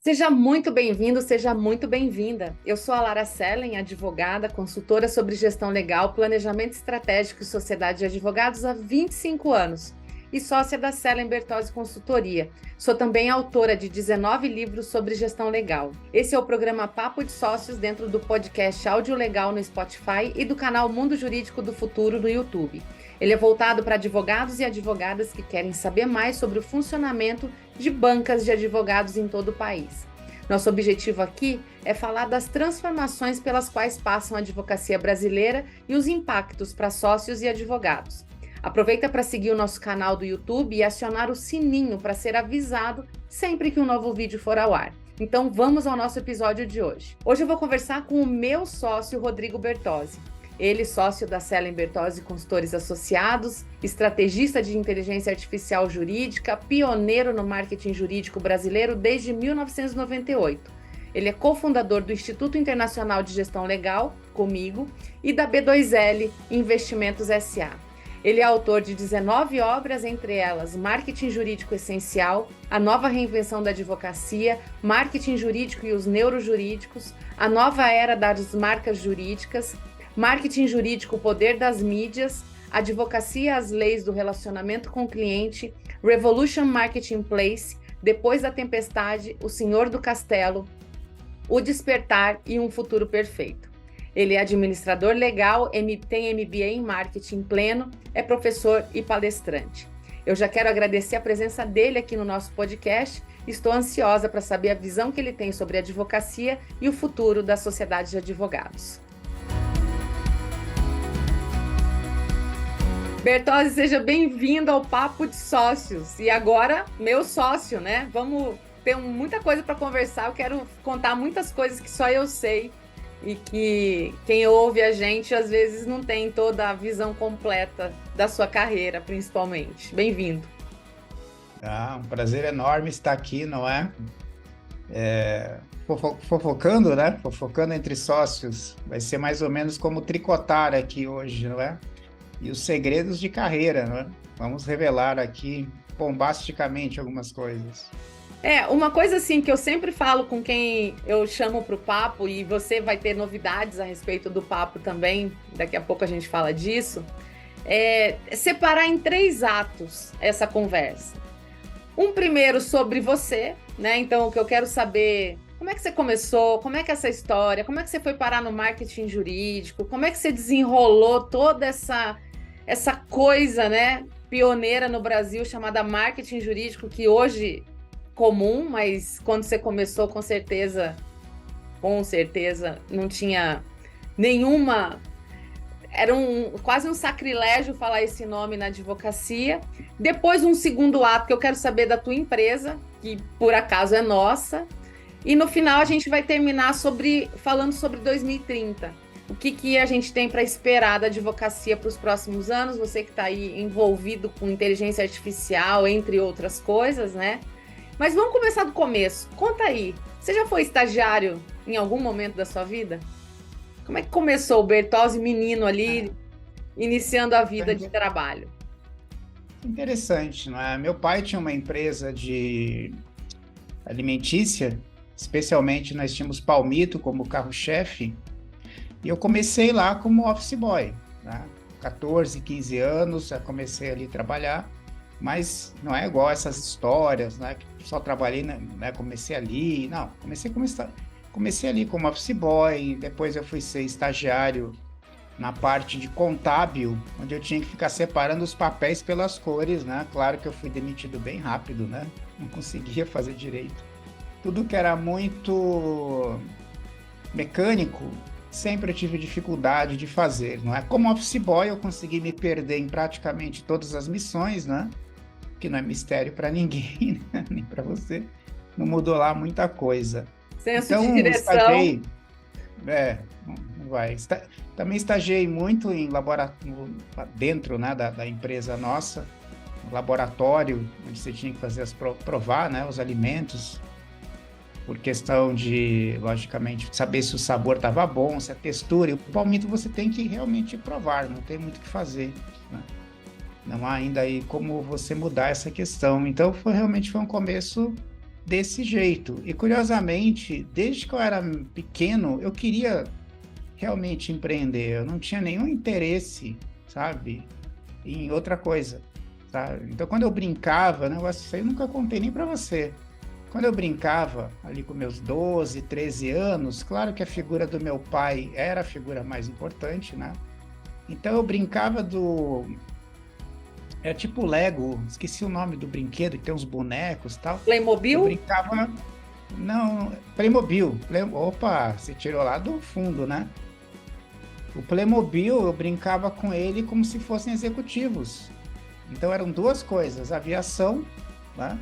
Seja muito bem-vindo, seja muito bem-vinda. Eu sou a Lara Sellen, advogada, consultora sobre gestão legal, planejamento estratégico e sociedade de advogados há 25 anos e sócia da Sellen Bertozzi Consultoria. Sou também autora de 19 livros sobre gestão legal. Esse é o programa Papo de Sócios dentro do podcast Áudio Legal no Spotify e do canal Mundo Jurídico do Futuro no YouTube. Ele é voltado para advogados e advogadas que querem saber mais sobre o funcionamento de bancas de advogados em todo o país. Nosso objetivo aqui é falar das transformações pelas quais passam a advocacia brasileira e os impactos para sócios e advogados. Aproveita para seguir o nosso canal do YouTube e acionar o sininho para ser avisado sempre que um novo vídeo for ao ar. Então vamos ao nosso episódio de hoje. Hoje eu vou conversar com o meu sócio Rodrigo Bertozzi. Ele, sócio da Sellen Bertozzi Consultores Associados, estrategista de inteligência artificial jurídica, pioneiro no marketing jurídico brasileiro desde 1998. Ele é cofundador do Instituto Internacional de Gestão Legal, comigo, e da B2L Investimentos S.A. Ele é autor de 19 obras, entre elas Marketing Jurídico Essencial, A Nova Reinvenção da Advocacia, Marketing Jurídico e os Neurojurídicos, A Nova Era das Marcas Jurídicas, Marketing Jurídico, o Poder das Mídias, Advocacia às Leis do Relacionamento com o Cliente, Revolution Marketplace, Depois da Tempestade, O Senhor do Castelo, O Despertar e Um Futuro Perfeito. Ele é administrador legal, tem MBA em Marketing Pleno, é professor e palestrante. Eu já quero agradecer a presença dele aqui no nosso podcast. Estou ansiosa para saber a visão que ele tem sobre a advocacia e o futuro da sociedade de advogados. Bertozzi, seja bem-vindo ao Papo de Sócios. E agora, meu sócio, né? Vamos ter muita coisa para conversar. Eu quero contar muitas coisas que só eu sei e que quem ouve a gente às vezes não tem toda a visão completa da sua carreira, principalmente. Bem-vindo. Um prazer enorme estar aqui, não é? Fofocando, né? Fofocando entre sócios. Vai ser mais ou menos como tricotar aqui hoje, não é? E os segredos de carreira, né? Vamos revelar aqui bombasticamente algumas coisas. Uma coisa assim que eu sempre falo com quem eu chamo para o papo, e você vai ter novidades a respeito do papo também, daqui a pouco a gente fala disso, é separar em 3 atos essa conversa. Um primeiro sobre você, né? Então, o que eu quero saber, como é que você começou, como é que é essa história, como é que você foi parar no marketing jurídico, como é que você desenrolou toda essa coisa, né, pioneira no Brasil chamada marketing jurídico, que hoje comum, mas quando você começou, com certeza não tinha nenhuma. Era quase um sacrilégio falar esse nome na advocacia. Depois, um segundo ato que eu quero saber da tua empresa, que por acaso é nossa. E no final a gente vai terminar falando sobre 2030. O que a gente tem para esperar da advocacia para os próximos anos? Você que está aí envolvido com inteligência artificial, entre outras coisas, né? Mas vamos começar do começo. Conta aí, você já foi estagiário em algum momento da sua vida? Como é que começou o Bertozzi menino ali, iniciando a vida de trabalho? Interessante, não é? Meu pai tinha uma empresa de alimentícia, especialmente nós tínhamos palmito como carro-chefe, e eu comecei lá como office boy, né? 14, 15 anos, já comecei ali a trabalhar, mas não é igual essas histórias, né? Que só trabalhei, né? Comecei ali, não, comecei ali como office boy, depois eu fui ser estagiário na parte de contábil, onde eu tinha que ficar separando os papéis pelas cores, né? Claro que eu fui demitido bem rápido, né? Não conseguia fazer direito. Tudo que era muito mecânico, sempre eu tive dificuldade de fazer, não é? Como office boy, eu consegui me perder em praticamente todas as missões, né? Que não é mistério para ninguém, né? Nem para você. Não mudou lá muita coisa. Senso de direção. Estagiei, não vai. Também estagiei muito em laboratório, dentro, né, da empresa nossa, laboratório, onde você tinha que fazer provar, né, os alimentos, por questão de, logicamente, saber se o sabor estava bom, se a textura. E o palmito você tem que realmente provar, não tem muito o que fazer, né? Não há ainda aí como você mudar essa questão. Então, realmente foi um começo desse jeito. E curiosamente, desde que eu era pequeno, eu queria realmente empreender. Eu não tinha nenhum interesse, sabe, em outra coisa, sabe? Então, quando eu brincava, negócio isso aí eu nunca contei nem para você. Quando eu brincava ali com meus 12, 13 anos, claro que a figura do meu pai era a figura mais importante, né? Então eu brincava do... É tipo Lego, esqueci o nome do brinquedo, que tem uns bonecos e tal. Eu Playmobil? brincava... Não, Playmobil. Opa, você tirou lá do fundo, né? O Playmobil, eu brincava com ele como se fossem executivos. Então eram duas coisas, aviação, né?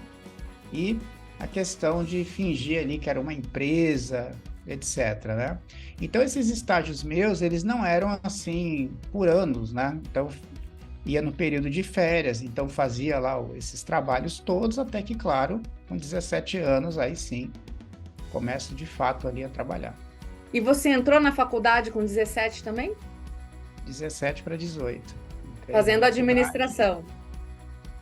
E a questão de fingir ali que era uma empresa, etc, né? Então esses estágios meus, eles não eram assim por anos, né? Então ia no período de férias, então fazia lá esses trabalhos todos, até que, claro, com 17 anos, aí sim, começo de fato ali a trabalhar. E você entrou na faculdade com 17 também? 17 para 18. Entrei na Fazendo faculdade, administração.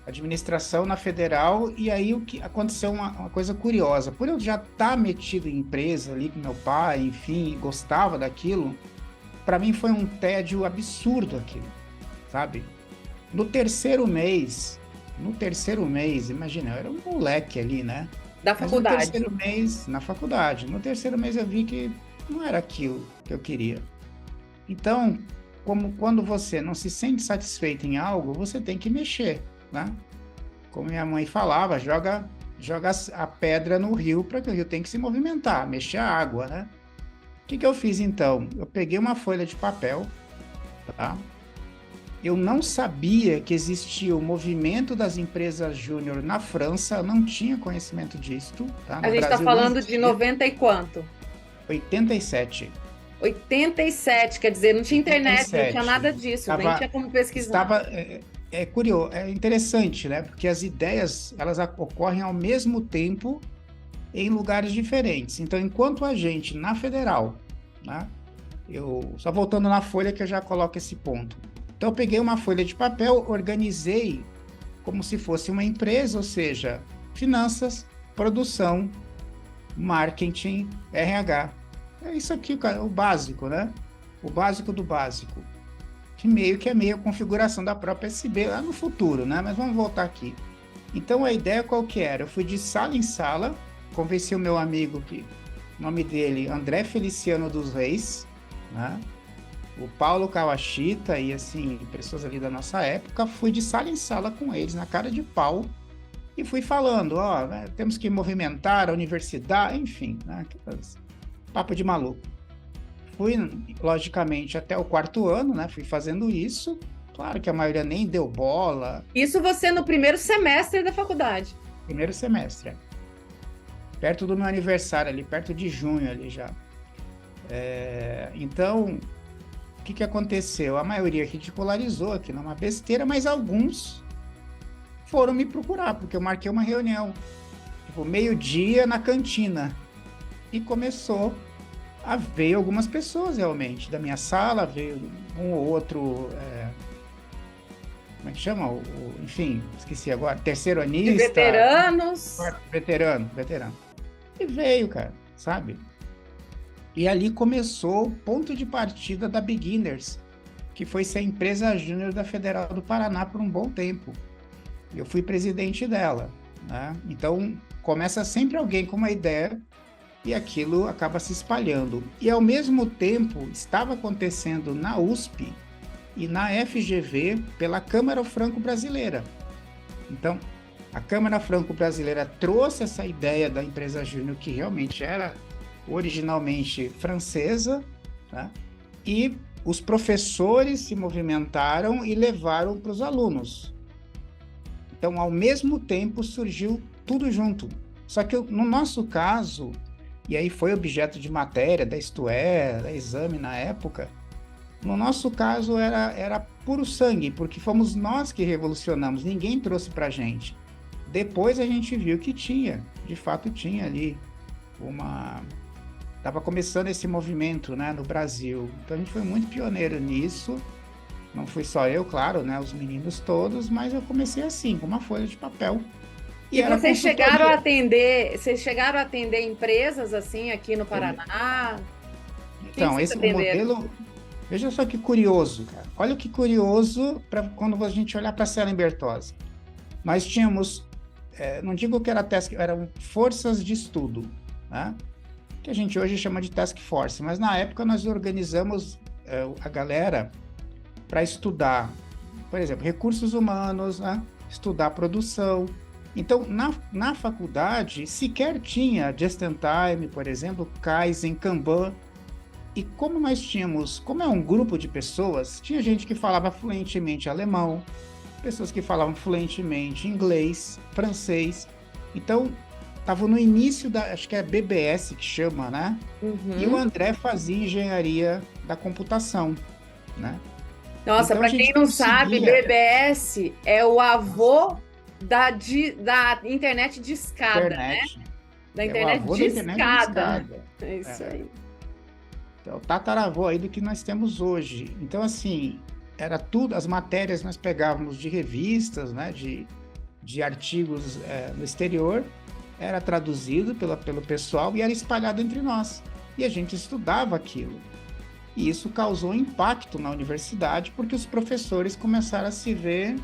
administração na federal, e aí o que aconteceu uma coisa curiosa. Por eu já estar metido em empresa ali com meu pai, enfim, gostava daquilo, para mim foi um tédio absurdo aquilo, sabe? No terceiro mês, imagina, eu era um moleque ali, né? Da Mas no faculdade. terceiro mês, na faculdade, no terceiro mês eu vi que não era aquilo que eu queria. Então, como quando você não se sente satisfeito em algo, você tem que mexer, né? Como minha mãe falava, joga a pedra no rio para que o rio tem que se movimentar, mexer a água, né? O que que eu fiz então? Eu peguei uma folha de papel, tá? Eu não sabia que existia o movimento das empresas júnior na França, eu não tinha conhecimento disto, tá? A No gente está Brasil não falando de existia. 90 e quanto? 87. 87, quer dizer, não tinha internet, não tinha 87. nada disso, nem Estava, tinha como pesquisar. estava, curioso, é interessante, né? Porque as ideias, elas ocorrem ao mesmo tempo em lugares diferentes. Então, enquanto a gente, na federal, né? Eu, só voltando na folha que eu já coloco esse ponto. Então, eu peguei uma folha de papel, organizei como se fosse uma empresa, ou seja, finanças, produção, marketing, RH. É isso aqui, cara, o básico, né? O básico do básico. Que é meio a configuração da própria SB lá no futuro, né? Mas vamos voltar aqui. Então, a ideia qual que era? Eu fui de sala em sala, convenci o meu amigo, que o nome dele, André Feliciano dos Reis, né? O Paulo Kawashita e, assim, pessoas ali da nossa época, fui de sala em sala com eles, na cara de pau, e fui falando, ó, né, temos que movimentar a universidade, enfim, né, papo de maluco. Fui, logicamente, até o quarto ano, né, fui fazendo isso, claro que a maioria nem deu bola. Isso você no primeiro semestre da faculdade. Primeiro semestre, perto do meu aniversário ali, perto de junho ali já. Então, o que aconteceu? A maioria ridicularizou aquilo, é uma besteira, mas alguns foram me procurar, porque eu marquei uma reunião, tipo, meio-dia na cantina, e começou a ver algumas pessoas realmente, da minha sala, veio um ou outro, como é que chama? Enfim, esqueci agora, terceiro De anista, veteranos. veterano. E veio, cara, sabe? E ali começou o ponto de partida da Beginners, que foi ser a empresa júnior da Federal do Paraná por um bom tempo. Eu fui presidente dela, né? Então, começa sempre alguém com uma ideia e aquilo acaba se espalhando. E, ao mesmo tempo, estava acontecendo na USP e na FGV pela Câmara Franco-Brasileira. Então, a Câmara Franco-Brasileira trouxe essa ideia da empresa júnior, que realmente era originalmente francesa, tá? E os professores se movimentaram e levaram para os alunos. Então, ao mesmo tempo, surgiu tudo junto. Só que no nosso caso, e aí foi objeto de matéria da Isto É, da Exame na época, no nosso caso era puro sangue, porque fomos nós que revolucionamos, ninguém trouxe para a gente. Depois a gente viu que tinha, de fato tinha ali estava começando esse movimento, né, no Brasil. Então a gente foi muito pioneiro nisso. Não fui só eu, claro, né, os meninos todos, mas eu comecei assim, com uma folha de papel, E E era consultoria. vocês chegaram a atender empresas assim aqui no Come- Paraná? Quem que Então, vocês esse o atenderam? modelo, veja só que curioso, cara. Olha que curioso para quando a gente olhar para a Cellen Bertozzi. Nós tínhamos, não digo que era task, eram forças de estudo, né? Que a gente hoje chama de task force, mas na época nós organizamos a galera para estudar, por exemplo, recursos humanos, né? Estudar produção. Então, na faculdade, sequer tinha Just-in-Time, por exemplo, Kaizen, Kanban. E como nós tínhamos, como é um grupo de pessoas, tinha gente que falava fluentemente alemão, pessoas que falavam fluentemente inglês, francês. Então, estava no início da, acho que é BBS que chama, né? E o Uhum. André fazia engenharia da computação, né? Nossa, Então a para quem gente não sabe, conseguia, BBS é o avô da internet de escada, internet, da é o internet avô de da internet de escada. escada. É isso É, aí. é o tataravô aí do que nós temos hoje. Então, assim, era tudo, as matérias nós pegávamos de revistas, né, de artigos no exterior, era traduzido pelo pessoal e era espalhado entre nós. E a gente estudava aquilo. E isso causou impacto na universidade, porque os professores começaram a se ver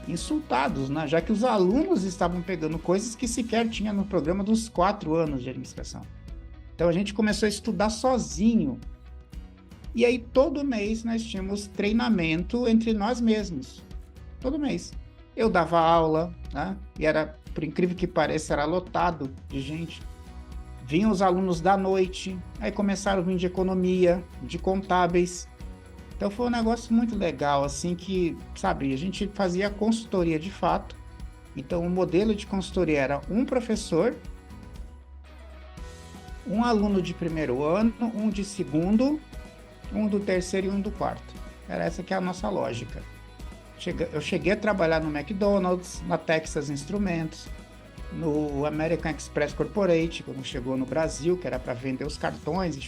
insultados, né? Já que os alunos estavam pegando coisas que sequer tinha no programa dos 4 anos de administração. Então a gente começou a estudar sozinho. E aí todo mês nós tínhamos treinamento entre nós mesmos. Todo mês. Eu dava aula, né? E era, por incrível que pareça, era lotado de gente. Vinham os alunos da noite, aí começaram a vir de economia, de contábeis. Então foi um negócio muito legal, assim, que, sabe, a gente fazia consultoria de fato. Então o modelo de consultoria era um professor, um aluno de primeiro ano, um de segundo, um do terceiro e um do quarto. Era essa que é a nossa lógica. Eu cheguei a trabalhar no McDonald's, na Texas Instrumentos, no American Express Corporate, quando chegou no Brasil, que era para vender os cartões.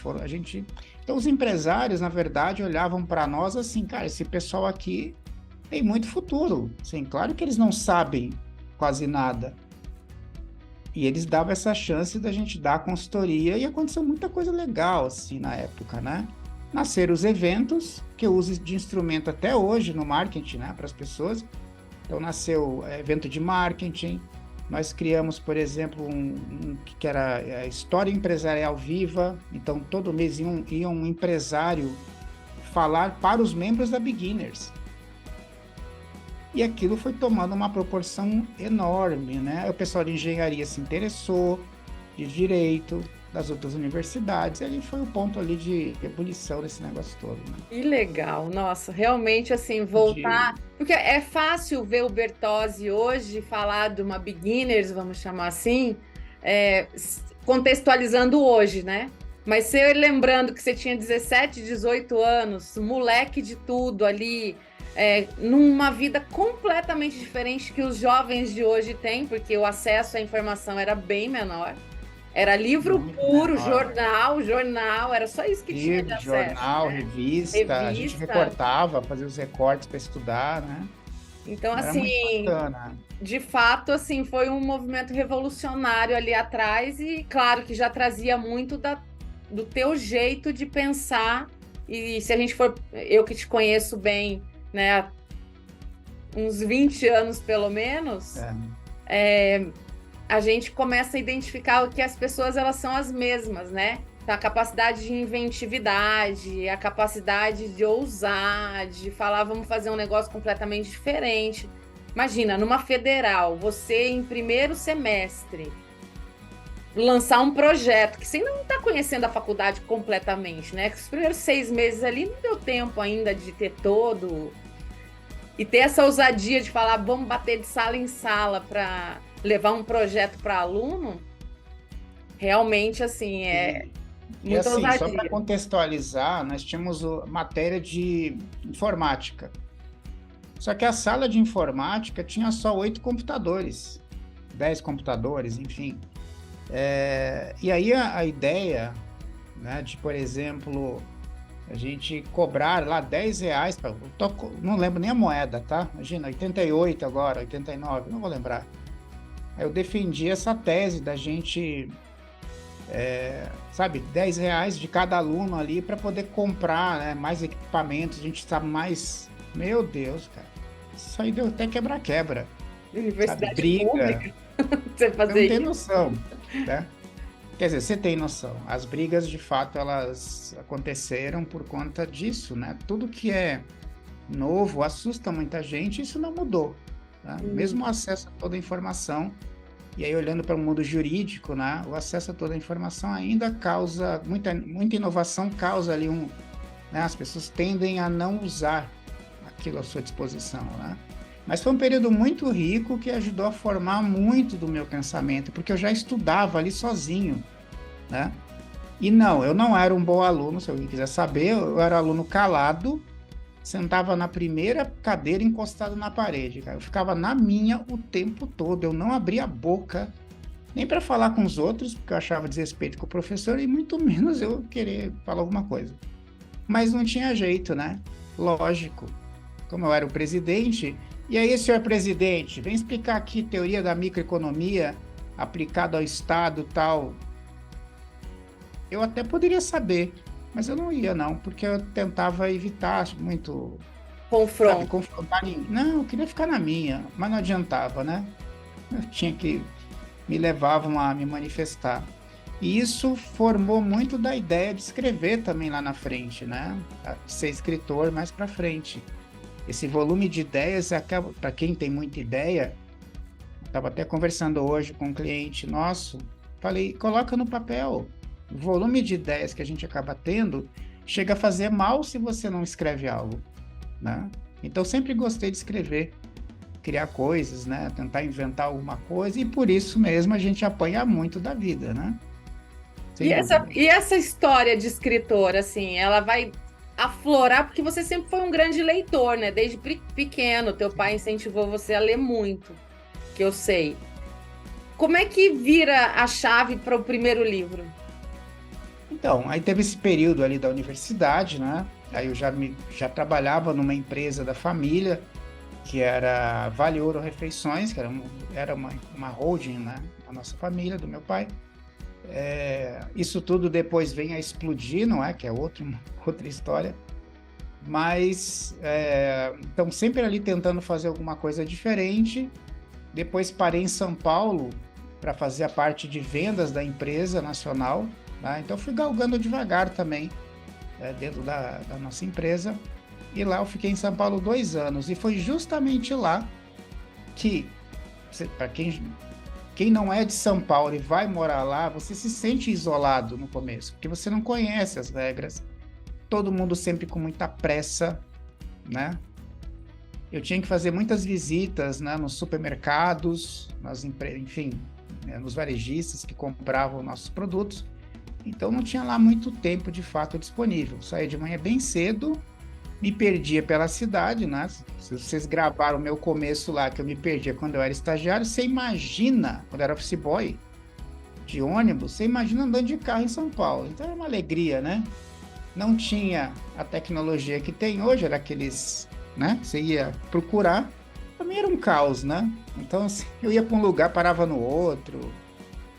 Então, os empresários, na verdade, olhavam para nós assim, cara, esse pessoal aqui tem muito futuro. Sim, claro que eles não sabem quase nada. E eles davam essa chance da gente dar consultoria e aconteceu muita coisa legal, assim, na época, né? Nasceram os eventos, que eu uso de instrumento até hoje no marketing, né, para as pessoas. Então, nasceu evento de marketing. Nós criamos, por exemplo, que era a História Empresarial Viva. Então, todo mês ia um empresário falar para os membros da Beginners. E aquilo foi tomando uma proporção enorme, né? O pessoal de engenharia se interessou, de direito, das outras universidades. Ele foi o ponto ali de ebulição desse negócio todo, né? Que legal, nossa, realmente assim, voltar. Porque é fácil ver o Bertozzi hoje falar de uma beginners, vamos chamar assim, contextualizando hoje, né? Mas você lembrando que você tinha 17, 18 anos, moleque de tudo ali, numa vida completamente diferente que os jovens de hoje têm, porque o acesso à informação era bem menor. Era livro Muito puro, menor. jornal, era só isso que tinha de Livro, acesso, jornal, né? revista, a gente Revista. recortava, fazia os recortes para estudar, né? Então, Era muito assim, bacana. de fato, assim, foi um movimento revolucionário ali atrás e, claro, que já trazia muito do teu jeito de pensar. E se a gente for, eu que te conheço bem, né, há uns 20 anos pelo menos, a gente começa a identificar que as pessoas elas são as mesmas, né? Então, a capacidade de inventividade, a capacidade de ousar, de falar, vamos fazer um negócio completamente diferente. Imagina, numa federal, você em primeiro semestre lançar um projeto que você ainda não está conhecendo a faculdade completamente, né? Que os primeiros 6 meses ali não deu tempo ainda de ter todo e ter essa ousadia de falar, vamos bater de sala em sala para levar um projeto para aluno, realmente, assim, E, e muita assim, só para ousadia. contextualizar, nós tínhamos matéria de informática. Só que a sala de informática tinha só 8 computadores, 10 computadores, enfim. E aí a ideia, né, de, por exemplo, a gente cobrar lá R$ 10, não lembro nem a moeda, tá? Imagina, 88 agora, 89, não vou lembrar. Eu defendi essa tese da gente, sabe, R$ 10 de cada aluno ali para poder comprar, né, mais equipamentos, a gente está mais... Meu Deus, cara, isso aí deu até quebra-quebra, sabe, Universidade briga, pública, você você não fazer tem isso. noção, né? Quer dizer, você tem noção, as brigas de fato elas aconteceram por conta disso, né? Tudo que é novo assusta muita gente, isso não mudou, né? Mesmo o acesso a toda a informação, e aí olhando para o mundo jurídico, né? O acesso a toda a informação ainda causa, muita inovação causa ali né? As pessoas tendem a não usar aquilo à sua disposição, né? Mas foi um período muito rico que ajudou a formar muito do meu pensamento, porque eu já estudava ali sozinho, né? E não, eu não era um bom aluno, se alguém quiser saber, eu era aluno calado, sentava na primeira cadeira encostado na parede, cara. Eu ficava na minha o tempo todo, eu não abria a boca, nem para falar com os outros, porque eu achava desrespeito com o professor, e muito menos eu querer falar alguma coisa. Mas não tinha jeito, né? Lógico, como eu era o presidente, e aí, senhor presidente, vem explicar aqui teoria da microeconomia aplicada ao Estado tal. Eu até poderia saber, mas eu não ia, não, porque eu tentava evitar muito, sabe, Confronto. confrontar ninguém. Não, eu queria ficar na minha, mas não adiantava, né? Eu tinha que me levavam a me manifestar. E isso formou muito da ideia de escrever também lá na frente, né? De ser escritor mais para frente. Esse volume de ideias acaba, para quem tem muita ideia, estava até conversando hoje com um cliente nosso, falei, coloca no papel. O volume de ideias que a gente acaba tendo chega a fazer mal se você não escreve algo, né? Então sempre gostei de escrever, criar coisas, né? Tentar inventar alguma coisa, e por isso mesmo a gente apanha muito da vida, né? E Sem essa, dúvida. e essa história de escritor, assim, ela vai aflorar, porque você sempre foi um grande leitor, né? Desde pequeno, teu pai incentivou você a ler muito, que eu sei. Como é que vira a chave para o primeiro livro? Então, aí teve esse período ali da universidade, né? Aí eu já trabalhava numa empresa da família, que era Vale Ouro Refeições, que era uma holding, né? A nossa família, do meu pai. Isso tudo depois vem a explodir, não é? Que é outra história. Mas, então, sempre ali tentando fazer alguma coisa diferente. Depois parei em São Paulo para fazer a parte de vendas da empresa nacional, né? Então, fui galgando devagar também, dentro da nossa empresa. E lá eu fiquei em São Paulo 2 anos. E foi justamente lá que, para quem não é de São Paulo e vai morar lá, você se sente isolado no começo, porque você não conhece as regras. Todo mundo sempre com muita pressa, né? Eu tinha que fazer muitas visitas, né, nos supermercados, enfim, né, nos varejistas que compravam nossos produtos. Então não tinha lá muito tempo de fato disponível. Saía de manhã bem cedo, me perdia pela cidade, né? Se vocês gravaram o meu começo lá, que eu me perdia quando eu era estagiário, você imagina, quando eu era office boy de ônibus, você imagina andando de carro em São Paulo. Então era uma alegria, né? Não tinha a tecnologia que tem hoje, era aqueles, né? Você ia procurar, também era um caos, né? Então, assim, eu ia para um lugar, parava no outro,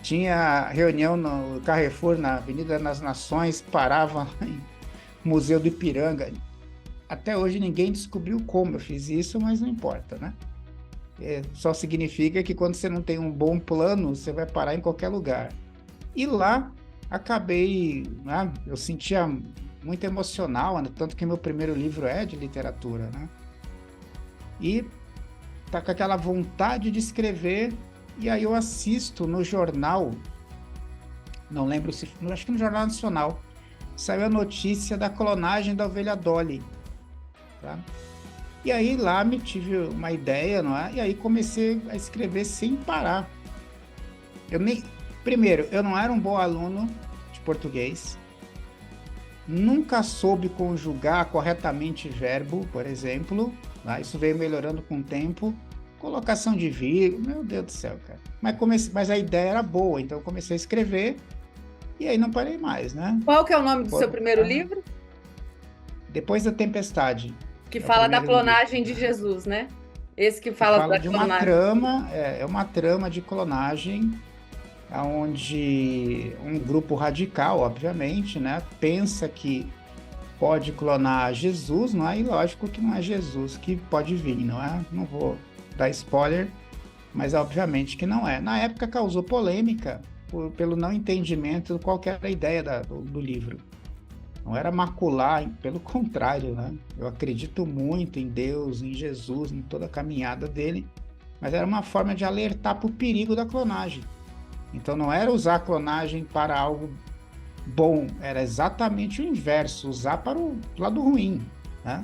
tinha reunião no Carrefour, na Avenida das Nações, parava em Museu do Ipiranga. Até hoje ninguém descobriu como eu fiz isso, mas não importa, né? Só significa que quando você não tem um bom plano, você vai parar em qualquer lugar. E lá, acabei, né? Eu sentia muito emocional, né? Tanto que meu primeiro livro é de literatura, né? E tá com aquela vontade de escrever, e aí eu assisto no jornal, não lembro se, acho que no Jornal Nacional, saiu a notícia da clonagem da ovelha Dolly, tá? E aí lá me tive uma ideia, não é? E aí comecei a escrever sem parar. Primeiro, eu não era um bom aluno de português, nunca soube conjugar corretamente verbo, por exemplo, tá? Isso veio melhorando com o tempo. Colocação de vírgula, meu Deus do céu, cara. Mas a ideia era boa, então eu comecei a escrever e aí não parei mais, né? Qual que é o nome do seu primeiro livro? Depois da Tempestade. Que É o fala da primeiro livro. clonagem de Jesus, né? Esse que Eu fala falo da de uma clonagem. trama, é uma trama de clonagem, onde um grupo radical, obviamente, né, pensa que pode clonar Jesus, não é? E lógico que não é Jesus que pode vir, não é? Não vou dar spoiler, mas obviamente que não é. Na época causou polêmica pelo não entendimento de qual que era a ideia do livro. Não era macular, pelo contrário, né? Eu acredito muito em Deus, em Jesus, em toda a caminhada dele, mas era uma forma de alertar para o perigo da clonagem. Então não era usar a clonagem para algo bom, era exatamente o inverso, usar para o lado ruim, né?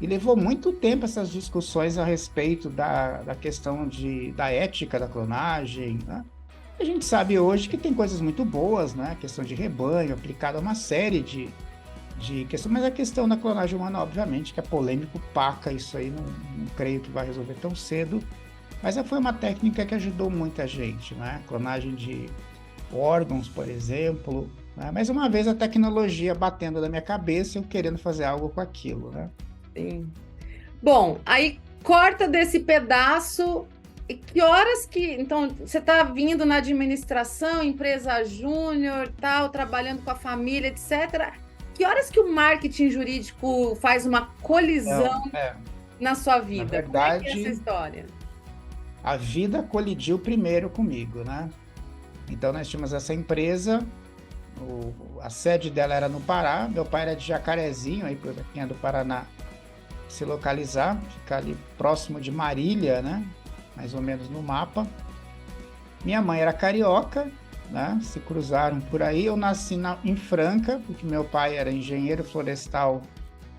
E levou muito tempo essas discussões a respeito da questão da ética da clonagem, né? A gente sabe hoje que tem coisas muito boas, né? A questão de rebanho aplicada a uma série de questões, mas a questão da clonagem humana, obviamente, que é polêmico, paca, isso aí não creio que vai resolver tão cedo, mas foi uma técnica que ajudou muita gente, né? Clonagem de órgãos, por exemplo, né? Mais uma vez a tecnologia batendo na minha cabeça e eu querendo fazer algo com aquilo, né? Sim. Bom, aí corta desse pedaço. E que horas que. Então, você está vindo na administração, empresa júnior, tal, trabalhando com a família, etc. Que horas que o marketing jurídico faz uma colisão Então, na sua na vida? Como é que é essa verdade, história? a vida colidiu primeiro comigo, né? Então, nós tínhamos essa empresa, a sede dela era no Pará, meu pai era de Jacarezinho, aí para quem é do Paraná se localizar, ficar ali próximo de Marília, né? Mais ou menos no mapa. Minha mãe era carioca, né? Se cruzaram por aí. Eu nasci em Franca, porque meu pai era engenheiro florestal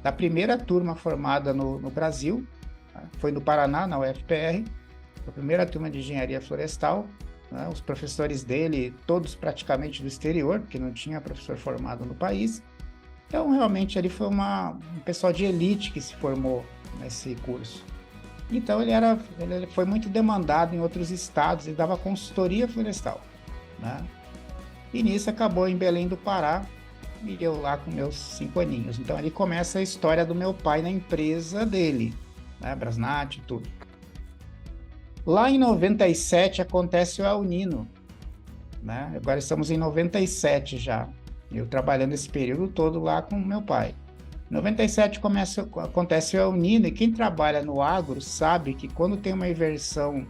da primeira turma formada no Brasil, né? Foi no Paraná, na UFPR, a primeira turma de engenharia florestal. Né? Os professores dele, todos praticamente do exterior, porque não tinha professor formado no país. Então, realmente, ali foi um pessoal de elite que se formou nesse curso. Então, ele foi muito demandado em outros estados e dava consultoria florestal, né? E nisso acabou em Belém do Pará, e eu lá com meus 5 aninhos. Então, ali começa a história do meu pai na empresa dele, né? Brasnat e tudo. Lá em 97 acontece o El Nino, né? Agora estamos em 97 já. Eu trabalhando esse período todo lá com meu pai. Em 97 acontece o El Nino, e quem trabalha no agro sabe que quando tem uma inversão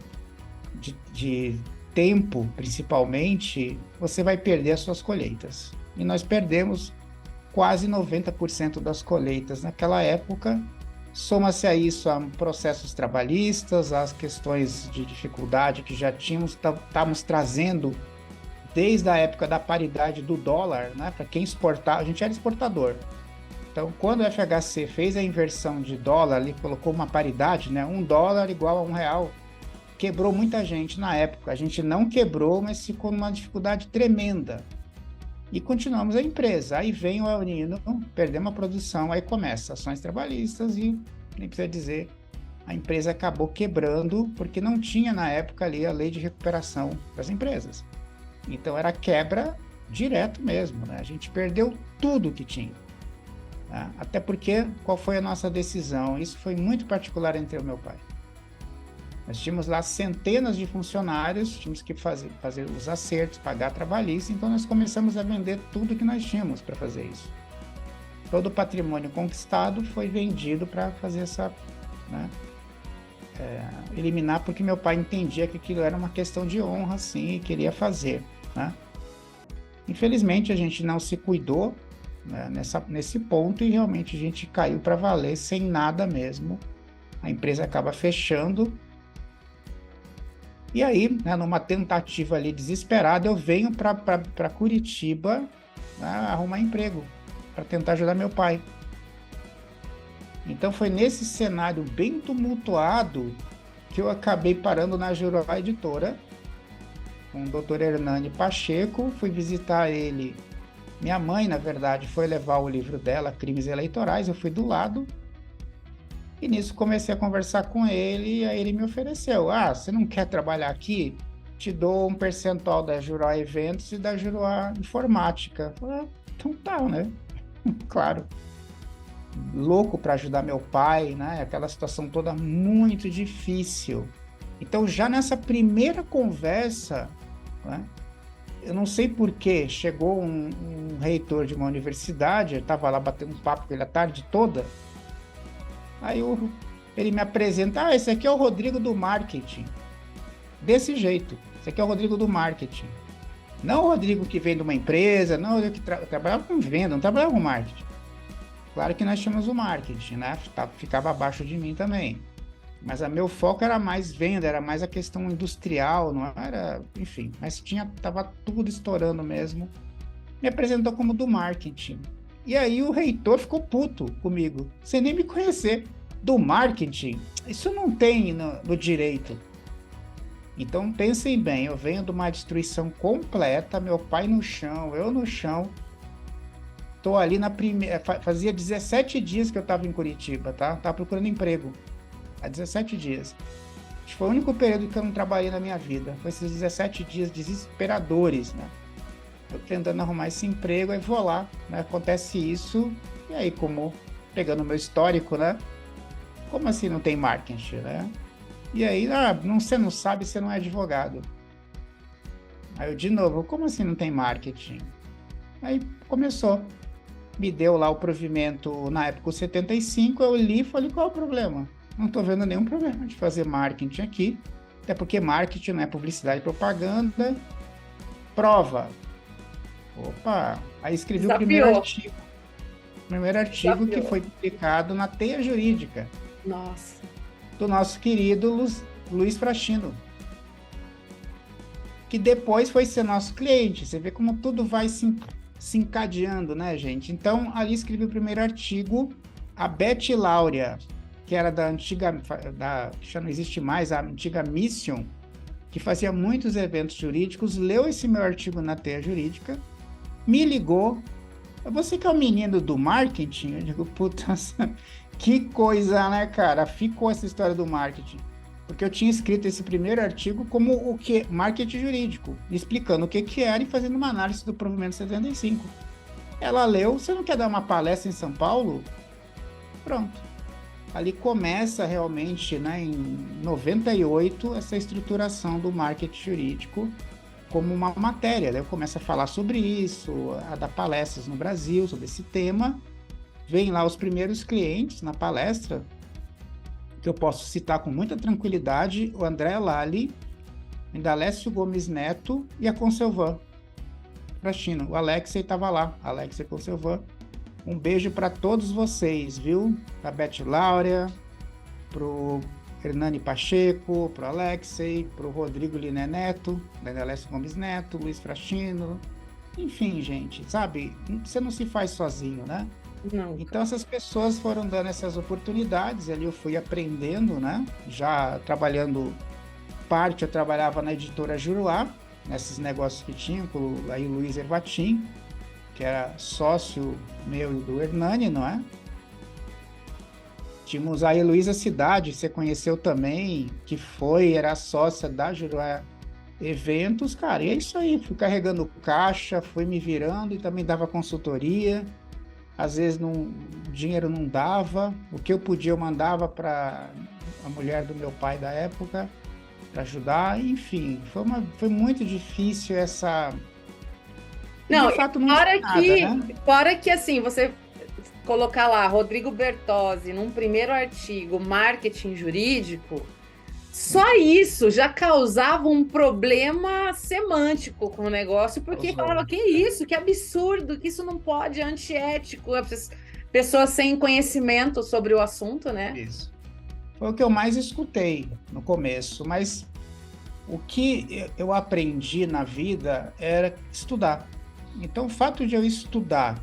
de tempo, principalmente, você vai perder as suas colheitas. E nós perdemos quase 90% das colheitas naquela época. Soma-se a isso a processos trabalhistas, as questões de dificuldade que já estávamos trazendo desde a época da paridade do dólar, né? Para quem exportar, a gente era exportador. Então, quando o FHC fez a inversão de dólar, ele colocou uma paridade, né? $1 igual a R$ 1, quebrou muita gente na época. A gente não quebrou, mas ficou numa dificuldade tremenda. E continuamos a empresa. Aí vem o El Nino, perdemos a produção, aí começa ações trabalhistas e, nem precisa dizer, a empresa acabou quebrando, porque não tinha na época ali a lei de recuperação das empresas. Então era quebra direto mesmo, né? A gente perdeu tudo que tinha. Né? Até porque, qual foi a nossa decisão? Isso foi muito particular entre o meu pai. Nós tínhamos lá centenas de funcionários, tínhamos que fazer os acertos, pagar trabalhista, então nós começamos a vender tudo que nós tínhamos para fazer isso. Todo o patrimônio conquistado foi vendido para fazer essa, né, eliminar, porque meu pai entendia que aquilo era uma questão de honra, sim, e queria fazer. Né? Infelizmente, a gente não se cuidou, né, nesse ponto, e realmente a gente caiu para valer sem nada mesmo. A empresa acaba fechando. E aí, né, numa tentativa ali desesperada, eu venho para Curitiba, né, arrumar emprego, para tentar ajudar meu pai. Então foi nesse cenário bem tumultuado que eu acabei parando na Juruá Editora, com o Dr. Hernani Pacheco. Fui visitar ele. Minha mãe, na verdade, foi levar o livro dela, Crimes Eleitorais, eu fui do lado. E nisso comecei a conversar com ele, e aí ele me ofereceu: você não quer trabalhar aqui? Te dou um percentual da Juruá Eventos e da Juruá Informática. Eu falei, então tá, né? Claro. louco para ajudar meu pai, né? Aquela situação toda muito difícil. Então, já nessa primeira conversa, né? Eu não sei por que chegou um reitor de uma universidade, eu estava lá batendo um papo com ele a tarde toda, aí ele me apresenta, esse aqui é o Rodrigo do marketing. Desse jeito, esse aqui é o Rodrigo do marketing. Não o Rodrigo que vem de uma empresa, não o Rodrigo que trabalhava com venda, não trabalhava com marketing. Claro que nós tínhamos o marketing, né? Ficava abaixo de mim também. Mas o meu foco era mais venda, era mais a questão industrial, não era, enfim, mas tava tudo estourando mesmo. Me apresentou como do marketing. E aí o reitor ficou puto comigo, sem nem me conhecer. Do marketing? Isso não tem no direito. Então pensem bem, eu venho de uma destruição completa, meu pai no chão, eu no chão. Tô ali na primeira, fazia 17 dias que eu estava em Curitiba, tá? Tava procurando emprego. Há 17 dias. Acho que foi o único período que eu não trabalhei na minha vida. Foi esses 17 dias desesperadores, né? Eu tentando arrumar esse emprego, aí vou lá, né? Acontece isso, e aí como, pegando o meu histórico, né? Como assim não tem marketing, né? E aí, você não sabe, você não é advogado. Aí eu, de novo, como assim não tem marketing? Aí começou. Me deu lá o provimento, na época, o 75, eu li e falei, qual é o problema? Não estou vendo nenhum problema de fazer marketing aqui, até porque marketing não é publicidade e propaganda. Prova. Opa! Aí escrevi o primeiro artigo. O primeiro artigo que foi publicado na Teia Jurídica. Nossa. Do nosso querido Luiz Frachino. Que depois foi ser nosso cliente. Você vê como tudo vai se encadeando, né, gente? Então, ali escrevi o primeiro artigo. A Beth Laura, que era da antiga, que já não existe mais, a antiga Mission, que fazia muitos eventos jurídicos, leu esse meu artigo na Teia Jurídica, me ligou, você que é o menino do marketing? Eu digo, puta, que coisa, né, cara? Ficou essa história do marketing. Porque eu tinha escrito esse primeiro artigo como o que? Marketing jurídico, explicando o que era e fazendo uma análise do provimento 75. Ela leu, você não quer dar uma palestra em São Paulo? Pronto. Ali começa realmente, né, em 98, essa estruturação do marketing jurídico como uma matéria. Daí eu começo a falar sobre isso, a dar palestras no Brasil sobre esse tema. Vem lá os primeiros clientes na palestra, que eu posso citar com muita tranquilidade, o André Lali, o Indalécio Gomes Neto e a Conselvan Frachino. O Alexei estava lá, Alexei Conselvan. Um beijo para todos vocês, viu? Para Beth Laura, pro Hernani Pacheco, pro Alexei, pro Rodrigo Liné Neto, Indalécio Gomes Neto, Luiz Frachino. Enfim, gente, sabe? Você não se faz sozinho, né? Não. Então essas pessoas foram dando essas oportunidades, ali eu fui aprendendo, né? Já trabalhando eu trabalhava na editora Juruá, nesses negócios que tinha, com aí o Luiz Ervatim, que era sócio meu e do Hernani, não é? Tínhamos a Heloísa Cidade, você conheceu também, que era sócia da Juruá Eventos, cara, e é isso aí, fui carregando caixa, fui me virando e também dava consultoria. Às vezes o dinheiro não dava, o que eu podia eu mandava para a mulher do meu pai da época para ajudar, enfim, foi muito difícil essa. Não, de fato, não tinha nada, né? Fora que assim, você colocar lá Rodrigo Bertozzi num primeiro artigo, marketing jurídico, só isso já causava um problema semântico com o negócio, porque falava, que isso, que absurdo, que isso não pode, é antiético, pessoas sem conhecimento sobre o assunto, né? Isso. Foi o que eu mais escutei no começo, mas o que eu aprendi na vida era estudar. Então, o fato de eu estudar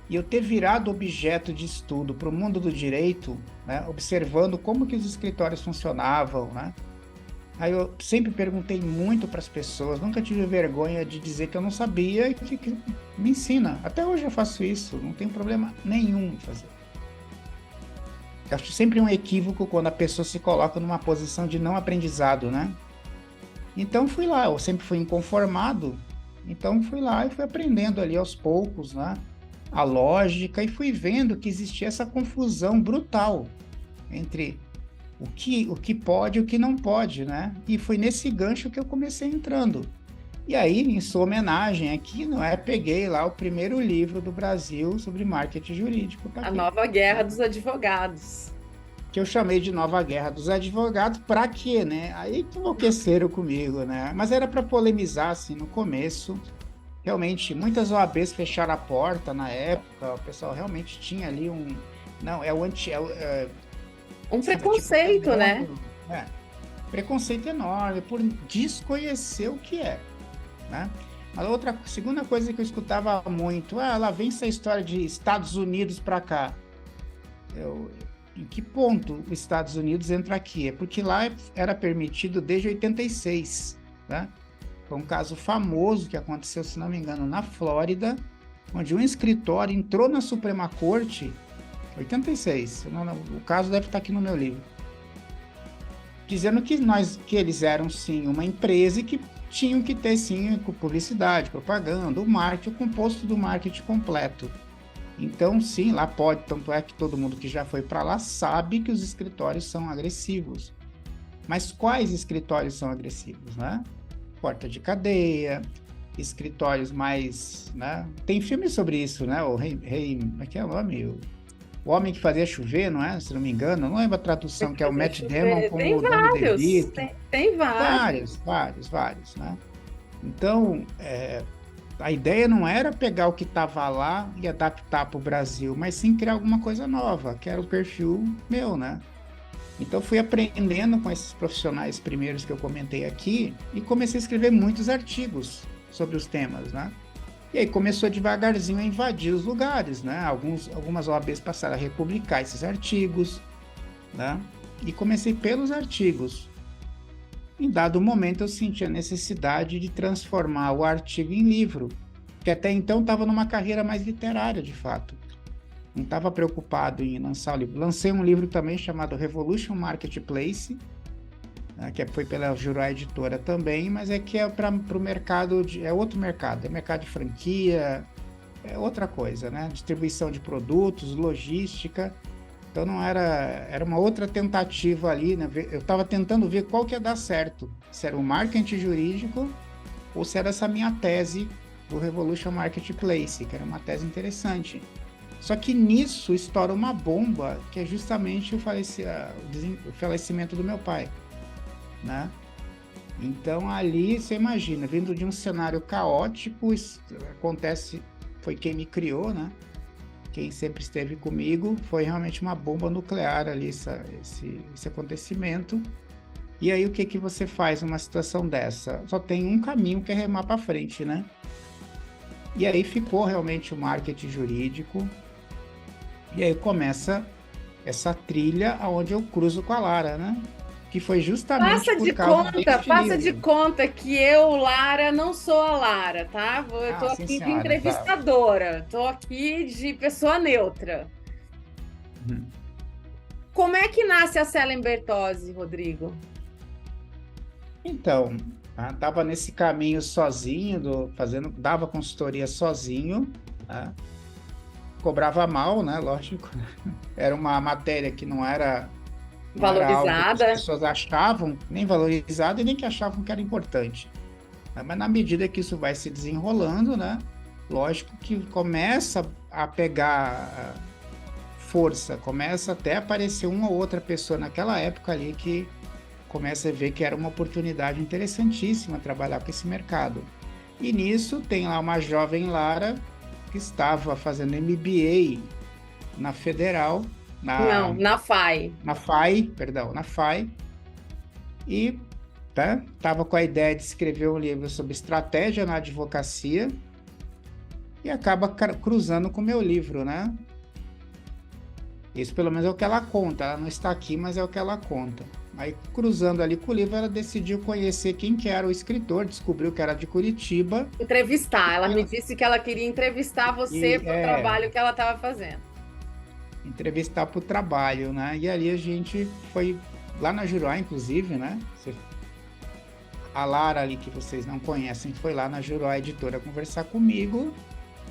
e eu ter virado objeto de estudo para o mundo do direito, né, observando como que os escritórios funcionavam, né? Aí eu sempre perguntei muito para as pessoas, nunca tive vergonha de dizer que eu não sabia e que me ensina. Até hoje eu faço isso, não tem problema nenhum em fazer. Eu acho sempre um equívoco quando a pessoa se coloca numa posição de não aprendizado, né? Então fui lá, eu sempre fui inconformado, então fui lá e fui aprendendo ali aos poucos, né? a lógica e fui vendo que existia essa confusão brutal entre o que pode e o que não pode, né? E foi nesse gancho que eu comecei entrando. E aí, em sua homenagem aqui, não é? Peguei lá o primeiro livro do Brasil sobre marketing jurídico. Tá A aqui, nova guerra né? dos advogados. Que eu chamei de Nova Guerra dos Advogados, para quê, né? Aí que enlouqueceram comigo, né? Mas era para polemizar, assim, no começo. Realmente, muitas OABs fecharam a porta na época, o pessoal realmente tinha ali um... Não, é o anti... Um sabe, tipo, preconceito, né? é, preconceito enorme por desconhecer o que é, né? A segunda coisa que eu escutava muito, lá vem essa história de Estados Unidos para cá. Em que ponto os Estados Unidos entra aqui? É porque lá era permitido desde 86, né? Foi um caso famoso que aconteceu, se não me engano, na Flórida, onde um escritório entrou na Suprema Corte, 86, o caso deve estar aqui no meu livro, dizendo que eles eram, sim, uma empresa e que tinham que ter, sim, publicidade, propaganda, o marketing, o composto do marketing completo. Então, sim, lá pode, tanto é que todo mundo que já foi para lá sabe que os escritórios são agressivos. Mas quais escritórios são agressivos, né? Porta de cadeia, escritórios mais, né? Tem filme sobre isso, né? Como é que é o nome? O Homem que Fazia Chover, não é? Se não me engano, não lembro a tradução, que é o Matt Damon com Tem o Danny vários, DeVito. tem vários. Vários, né? Então, a ideia não era pegar o que estava lá e adaptar para o Brasil, mas sim criar alguma coisa nova, que era o perfil meu, né? Então, fui aprendendo com esses profissionais primeiros que eu comentei aqui e comecei a escrever muitos artigos sobre os temas, né? E aí começou devagarzinho a invadir os lugares, né? Algumas OABs passaram a republicar esses artigos, né? E comecei pelos artigos. Em dado momento, eu senti a necessidade de transformar o artigo em livro, que até então estava numa carreira mais literária, de fato. Não estava preocupado em lançar o livro. Lancei um livro também chamado Revolution Marketplace, né, que foi pela Juruá Editora também, mas que é para o mercado, é outro mercado, é mercado de franquia, é outra coisa, né? Distribuição de produtos, logística. Então não era uma outra tentativa ali, né? Eu estava tentando ver qual que ia dar certo, se era o marketing jurídico ou se era essa minha tese do Revolution Marketplace, que era uma tese interessante. Só que nisso estoura uma bomba, que é justamente o falecimento do meu pai, né? Então ali, você imagina, vindo de um cenário caótico, acontece, foi quem me criou, né? Quem sempre esteve comigo, foi realmente uma bomba nuclear ali, esse acontecimento. E aí, o que você faz numa situação dessa? Só tem um caminho, que é remar para frente, né? E aí ficou realmente o marketing jurídico. E aí começa essa trilha onde eu cruzo com a Lara, né? Que foi justamente Faça de conta que eu, Lara, não sou a Lara, tá? Eu tô aqui de entrevistadora, tô aqui de pessoa neutra. Uhum. Como é que nasce a Cellen Bertozzi, Rodrigo? Então, estava nesse caminho sozinho, dava consultoria sozinho, tá? Cobrava mal, né? Lógico. Era uma matéria que não era valorizada. Que as pessoas achavam, nem valorizada e nem que achavam que era importante. Mas na medida que isso vai se desenrolando, né? Lógico que começa a pegar força, começa até a aparecer uma ou outra pessoa naquela época ali que começa a ver que era uma oportunidade interessantíssima trabalhar com esse mercado. E nisso tem lá uma jovem Lara que estava fazendo MBA na Federal, na FAI. Na FAI. E estava com a ideia de escrever um livro sobre estratégia na advocacia e acaba cruzando com o meu livro, né? Isso pelo menos é o que ela conta. Ela não está aqui, mas é o que ela conta. Aí, cruzando ali com o livro, ela decidiu conhecer quem que era o escritor, descobriu que era de Curitiba. Entrevistar. Ela me disse que ela queria entrevistar você para o trabalho que ela estava fazendo. Entrevistar para o trabalho, né? E ali a gente foi lá na Juruá, inclusive, né? A Lara ali, que vocês não conhecem, foi lá na Juruá Editora conversar comigo.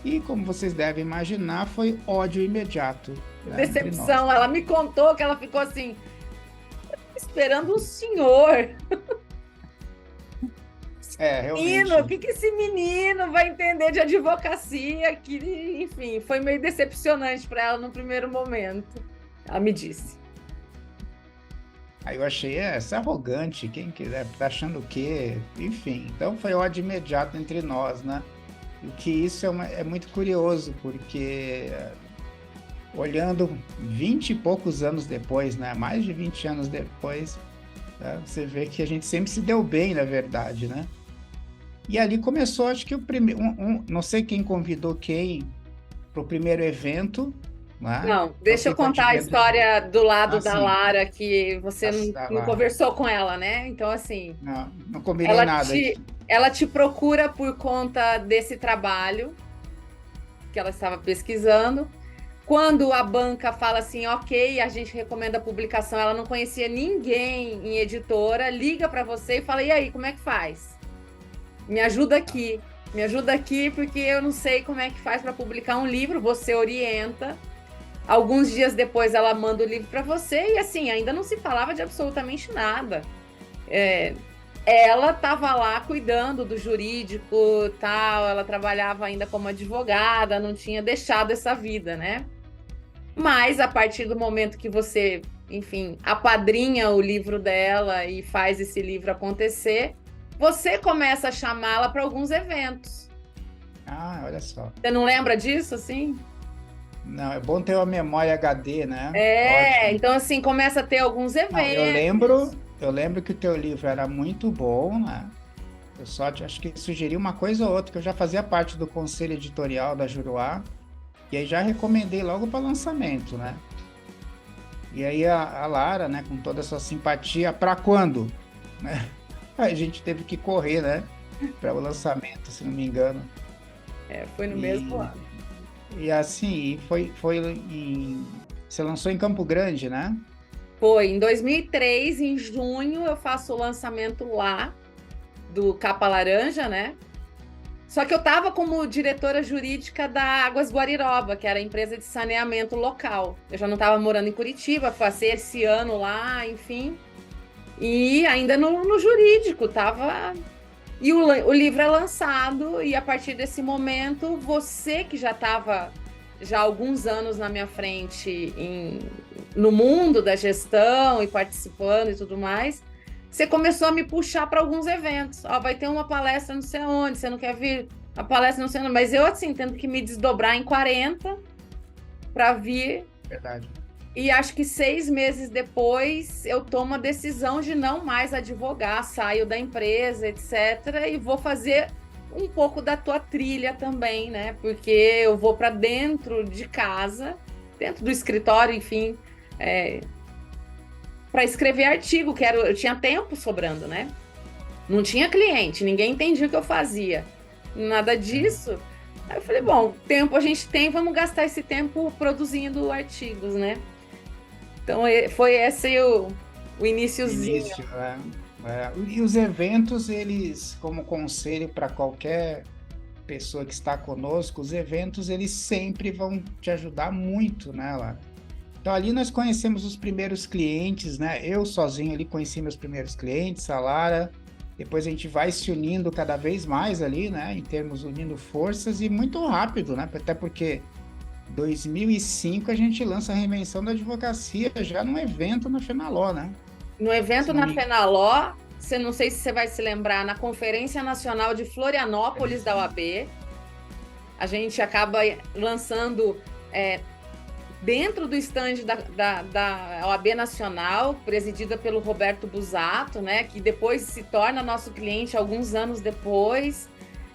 E, como vocês devem imaginar, foi ódio imediato, né, entre nós. Decepção. Ela me contou que ela ficou assim, esperando um senhor. Menino, o Realmente. que que esse menino vai entender de advocacia? Que, enfim, foi meio decepcionante para ela no primeiro momento. Ela me disse. Aí eu achei, essa é arrogante, quem quiser, tá achando o quê? Enfim, então foi ódio imediato entre nós, né? E que isso é muito curioso, porque olhando 20 e poucos anos depois, né? Mais de 20 anos depois, né? Você vê que a gente sempre se deu bem, na verdade, né? E ali começou, acho que o primeiro, não sei quem convidou quem para o primeiro evento, né? Não, Qual deixa foi eu o que eu contar a tive? história do lado Ah, da sim, Lara, que você a não Lara. conversou com ela, né? Então, assim, Não, não combinei ela nada. te, ela te procura por conta desse trabalho que ela estava pesquisando. Quando a banca fala assim, ok, a gente recomenda a publicação, ela não conhecia ninguém em editora, liga para você e fala, e aí, como é que faz? Me ajuda aqui, porque eu não sei como é que faz para publicar um livro, você orienta. Alguns dias depois ela manda o livro para você e assim, ainda não se falava de absolutamente nada. Ela estava lá cuidando do jurídico, tal, ela trabalhava ainda como advogada, não tinha deixado essa vida, né? Mas a partir do momento que você, enfim, apadrinha o livro dela e faz esse livro acontecer, você começa a chamá-la para alguns eventos. Ah, olha só. Você não lembra disso, assim? Não, é bom ter uma memória HD, né? Ótimo. Então assim, começa a ter alguns Não, eventos. eu lembro que o teu livro era muito bom, né? Eu só acho que sugeri uma coisa ou outra, que eu já fazia parte do conselho editorial da Juruá, e aí já recomendei logo para lançamento, né? E aí a Lara, né, com toda a sua simpatia, para quando? Né? A gente teve que correr, né? Para o lançamento, se não me engano. Foi no mesmo E, ano. e assim, você lançou em Campo Grande, né? Foi em 2003, em junho, eu faço o lançamento lá do Capa Laranja, né? Só que eu estava como diretora jurídica da Águas Guariroba, que era a empresa de saneamento local. Eu já não estava morando em Curitiba, passei esse ano lá, enfim. E ainda no jurídico, tava. E o livro é lançado, e a partir desse momento, você que já estava já há alguns anos na minha frente no mundo da gestão e participando e tudo mais, você começou a me puxar para alguns eventos. Ó, vai ter uma palestra não sei onde, você não quer vir? A palestra não sei onde. Mas eu, assim, tendo que me desdobrar em 40 para vir. Verdade. E acho que 6 meses depois eu tomo a decisão de não mais advogar, saio da empresa, etc. E vou fazer um pouco da tua trilha também, né? Porque eu vou para dentro de casa, dentro do escritório, enfim, para escrever artigo, eu tinha tempo sobrando, né? Não tinha cliente, ninguém entendia o que eu fazia, nada disso. Aí eu falei, bom, tempo a gente tem, vamos gastar esse tempo produzindo artigos, né? Então foi esse o iniciozinho. Início, né? E os eventos, eles, como conselho para qualquer pessoa que está conosco, os eventos, eles sempre vão te ajudar muito, né, Lara? Então, ali nós conhecemos os primeiros clientes, né? Eu sozinho ali conheci meus primeiros clientes, a Lara. Depois a gente vai se unindo cada vez mais ali, né? Em termos unindo forças e muito rápido, né? Até porque 2005 a gente lança a reinvenção da advocacia já num evento na Fenaló, né? No evento Se não na me... Fenaló, não sei se você vai se lembrar, na Conferência Nacional de Florianópolis da OAB, a gente acaba lançando dentro do estande da OAB Nacional, presidida pelo Roberto Busato, né, que depois se torna nosso cliente alguns anos depois.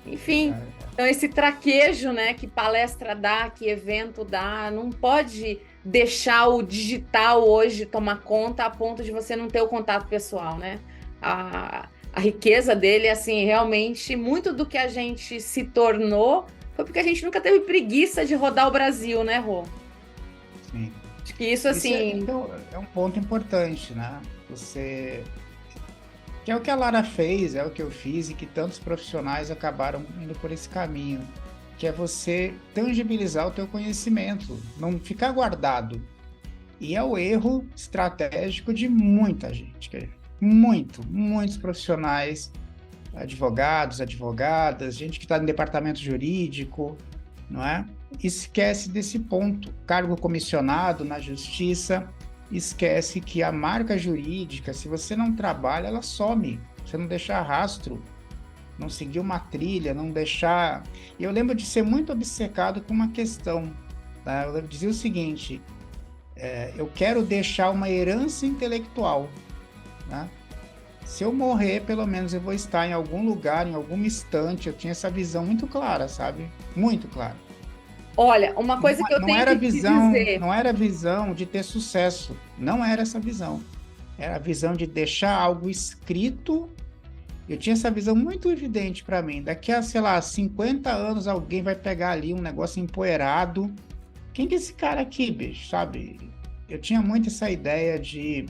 Enfim, então esse traquejo, né, que palestra dá, que evento dá, não pode deixar o digital hoje tomar conta a ponto de você não ter o contato pessoal, né? A riqueza dele, assim, realmente, muito do que a gente se tornou foi porque a gente nunca teve preguiça de rodar o Brasil, né, Rô? Sim. Acho que isso, assim... Então, é um ponto importante, né? Que é o que a Lara fez, é o que eu fiz e que tantos profissionais acabaram indo por esse caminho. que é você tangibilizar o teu conhecimento, não ficar guardado. E é o erro estratégico de muita gente, muitos profissionais, advogados, advogadas, gente que está no departamento jurídico, não é? Esquece desse ponto. Cargo comissionado na justiça, esquece que a marca jurídica, se você não trabalha, ela some. Você não deixar rastro, não seguir uma trilha, não deixar... Eu lembro de ser muito obcecado com uma questão, tá? Eu dizia o seguinte, eu quero deixar uma herança intelectual, né? Se eu morrer, pelo menos eu vou estar em algum lugar, em alguma estante. Eu tinha essa visão muito clara, sabe? Muito clara. Olha, uma coisa que eu tenho que te dizer... Não era visão de ter sucesso. Não era essa visão. Era a visão de deixar algo escrito. Eu tinha essa visão muito evidente para mim. Daqui a, sei lá, 50 anos, alguém vai pegar ali um negócio empoeirado. Quem que é esse cara aqui, bicho? Sabe? Eu tinha muito essa ideia de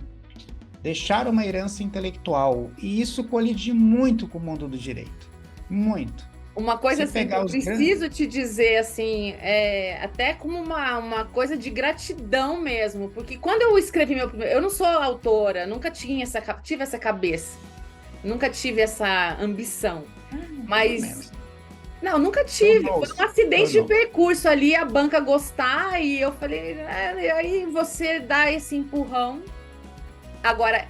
deixar uma herança intelectual. E isso colide muito com o mundo do direito. Muito. Uma coisa assim, que eu preciso te dizer, assim, até como uma coisa de gratidão mesmo, porque quando eu escrevi meu primeiro... Eu não sou autora, nunca tive essa cabeça, nunca tive essa ambição, mas... Não, nunca tive, foi um acidente de percurso ali, a banca gostar, e eu falei, aí você dá esse empurrão. Agora,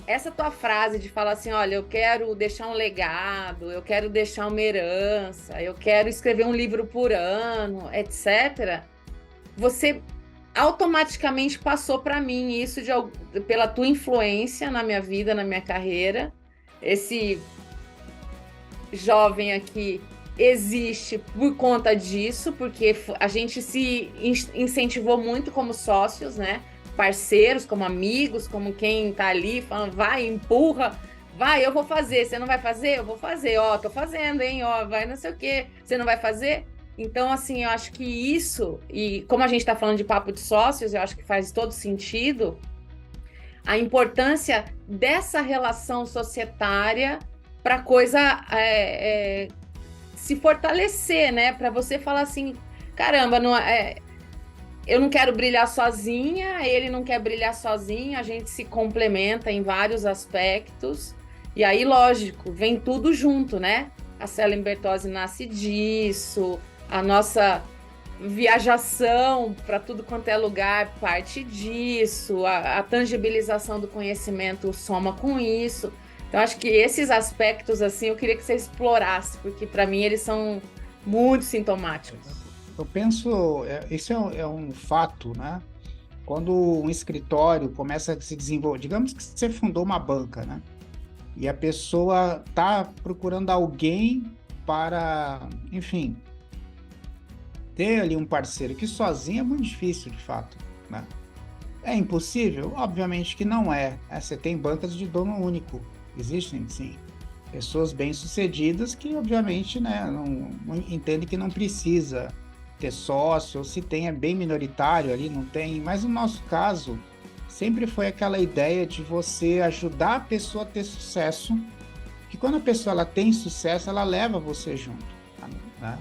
essa tua frase de falar assim, olha, eu quero deixar um legado, eu quero deixar uma herança, eu quero escrever um livro por ano, etc. Você automaticamente passou para mim isso pela tua influência na minha vida, na minha carreira. Esse jovem aqui existe por conta disso, porque a gente se incentivou muito como sócios, né? Parceiros, como amigos, como quem tá ali falando, vai, empurra, vai, eu vou fazer, você não vai fazer? Eu vou fazer, ó, tô fazendo, hein, ó, vai não sei o quê, você não vai fazer? Então, assim, eu acho que isso, e como a gente tá falando de papo de sócios, eu acho que faz todo sentido, a importância dessa relação societária para coisa se fortalecer, né, para você falar assim, caramba, não eu não quero brilhar sozinha, ele não quer brilhar sozinho, a gente se complementa em vários aspectos. E aí, lógico, vem tudo junto, né? A Célia Bertozzi nasce disso, a nossa viajação para tudo quanto é lugar parte disso, a tangibilização do conhecimento soma com isso. Então, acho que esses aspectos, assim, eu queria que você explorasse, porque para mim eles são muito sintomáticos. Eu penso, isso é um fato, né? Quando um escritório começa a se desenvolver, digamos que você fundou uma banca, né? E a pessoa está procurando alguém para, enfim, ter ali um parceiro, que sozinho é muito difícil, de fato, né? É impossível? Obviamente que não é. Você tem bancas de dono único, existem, sim. Pessoas bem-sucedidas que, obviamente, né, não entendem que não precisa ter sócio, ou se tem é bem minoritário ali, não tem, mas no nosso caso sempre foi aquela ideia de você ajudar a pessoa a ter sucesso, que quando a pessoa ela tem sucesso, ela leva você junto, né?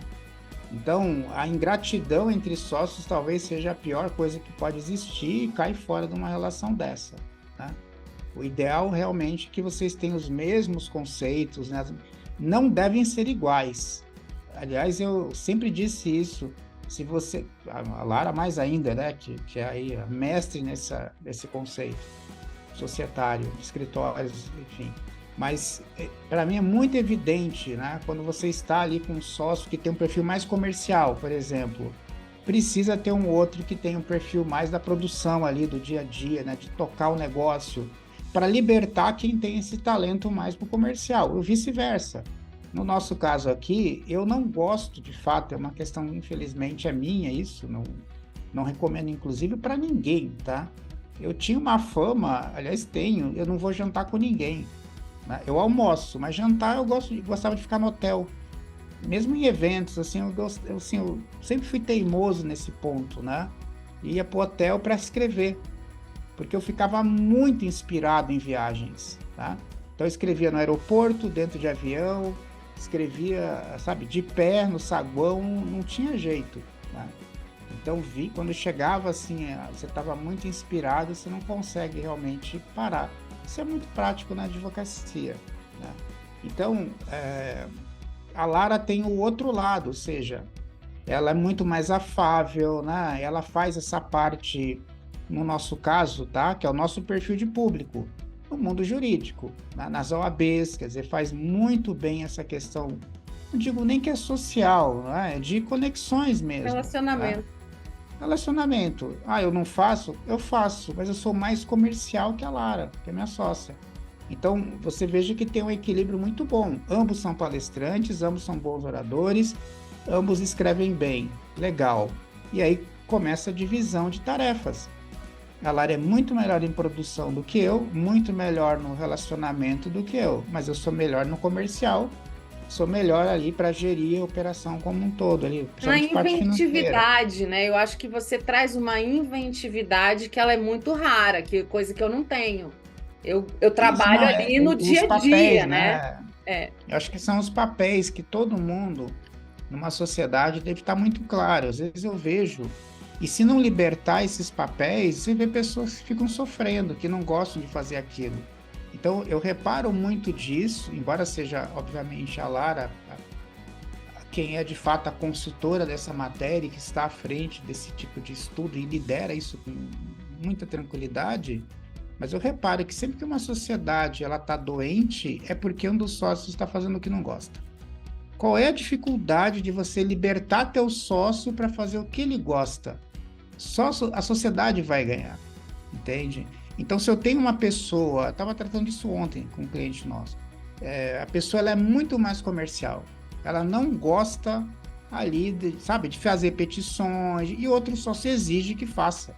Então, a ingratidão entre sócios talvez seja a pior coisa que pode existir e cai fora de uma relação dessa, né? O ideal realmente é que vocês tenham os mesmos conceitos, né? Não devem ser iguais. Aliás, eu sempre disse isso. Se você, a Lara mais ainda, né, que é aí a mestre nesse conceito societário, de escritórios, enfim. Mas para mim é muito evidente, né, quando você está ali com um sócio que tem um perfil mais comercial, por exemplo, precisa ter um outro que tem um perfil mais da produção ali, do dia a dia, né, de tocar o negócio, para libertar quem tem esse talento mais para o comercial, ou vice-versa. No nosso caso aqui, eu não gosto, de fato, é uma questão, infelizmente, é minha isso, não recomendo, inclusive, para ninguém, tá? Eu tinha uma fama, aliás, tenho, eu não vou jantar com ninguém, né? Eu almoço, mas jantar eu gostava de ficar no hotel. Mesmo em eventos, assim, eu sempre fui teimoso nesse ponto, né? Ia pro hotel para escrever, porque eu ficava muito inspirado em viagens, tá? Então eu escrevia no aeroporto, dentro de avião, escrevia, sabe, de pé no saguão, não tinha jeito, né? Então, quando chegava assim, você estava muito inspirado, você não consegue realmente parar. Isso é muito prático na advocacia, né? Então, a Lara tem o outro lado, ou seja, ela é muito mais afável, né? Ela faz essa parte, no nosso caso, tá? Que é o nosso perfil de público, no mundo jurídico, né? Nas OABs, quer dizer, faz muito bem essa questão, não digo nem que é social, né? É de conexões mesmo. Relacionamento. Né? Relacionamento. Ah, eu não faço? Eu faço, mas eu sou mais comercial que a Lara, que é minha sócia. Então, você veja que tem um equilíbrio muito bom. Ambos são palestrantes, ambos são bons oradores, ambos escrevem bem, legal. E aí começa a divisão de tarefas. A Lara é muito melhor em produção do que eu, muito melhor no relacionamento do que eu, mas eu sou melhor no comercial, sou melhor ali para gerir a operação como um todo, ali, Na principalmente parte inventividade, né? Eu acho que você traz uma inventividade que ela é muito rara, que coisa que eu não tenho. Eu Isso, trabalho não, ali no os dia a papéis, dia, né? né? É. Eu acho que são os papéis que todo mundo, numa sociedade, deve estar muito claro. Às vezes eu vejo, e se não libertar esses papéis, você vê pessoas que ficam sofrendo, que não gostam de fazer aquilo. Então, eu reparo muito disso, embora seja, obviamente, a Lara, quem é de fato a consultora dessa matéria, que está à frente desse tipo de estudo e lidera isso com muita tranquilidade, mas eu reparo que sempre que uma sociedade ela está doente, é porque um dos sócios está fazendo o que não gosta. Qual é a dificuldade de você libertar teu sócio para fazer o que ele gosta? Só a sociedade vai ganhar, entende? Então, se eu tenho uma pessoa, estava tratando disso ontem com um cliente nosso, a pessoa ela é muito mais comercial, ela não gosta ali, sabe, de fazer petições, e outro sócio exige que faça.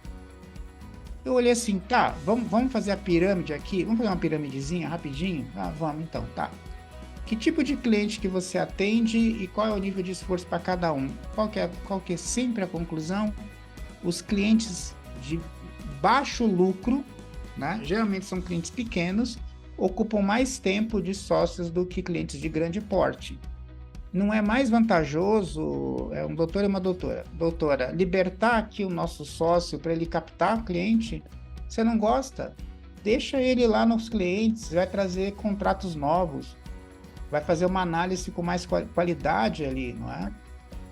Eu olhei assim, tá, vamos fazer a pirâmide aqui, vamos fazer uma piramidezinha rapidinho? Ah, vamos então, tá. Que tipo de cliente que você atende e qual é o nível de esforço para cada um? Qual que é sempre a conclusão? Os clientes de baixo lucro, né? Geralmente são clientes pequenos, ocupam mais tempo de sócios do que clientes de grande porte. Não é mais vantajoso, um doutor e uma doutora, libertar aqui o nosso sócio para ele captar o cliente? Você não gosta? Deixa ele lá nos clientes, vai trazer contratos novos, vai fazer uma análise com mais qualidade ali, não é?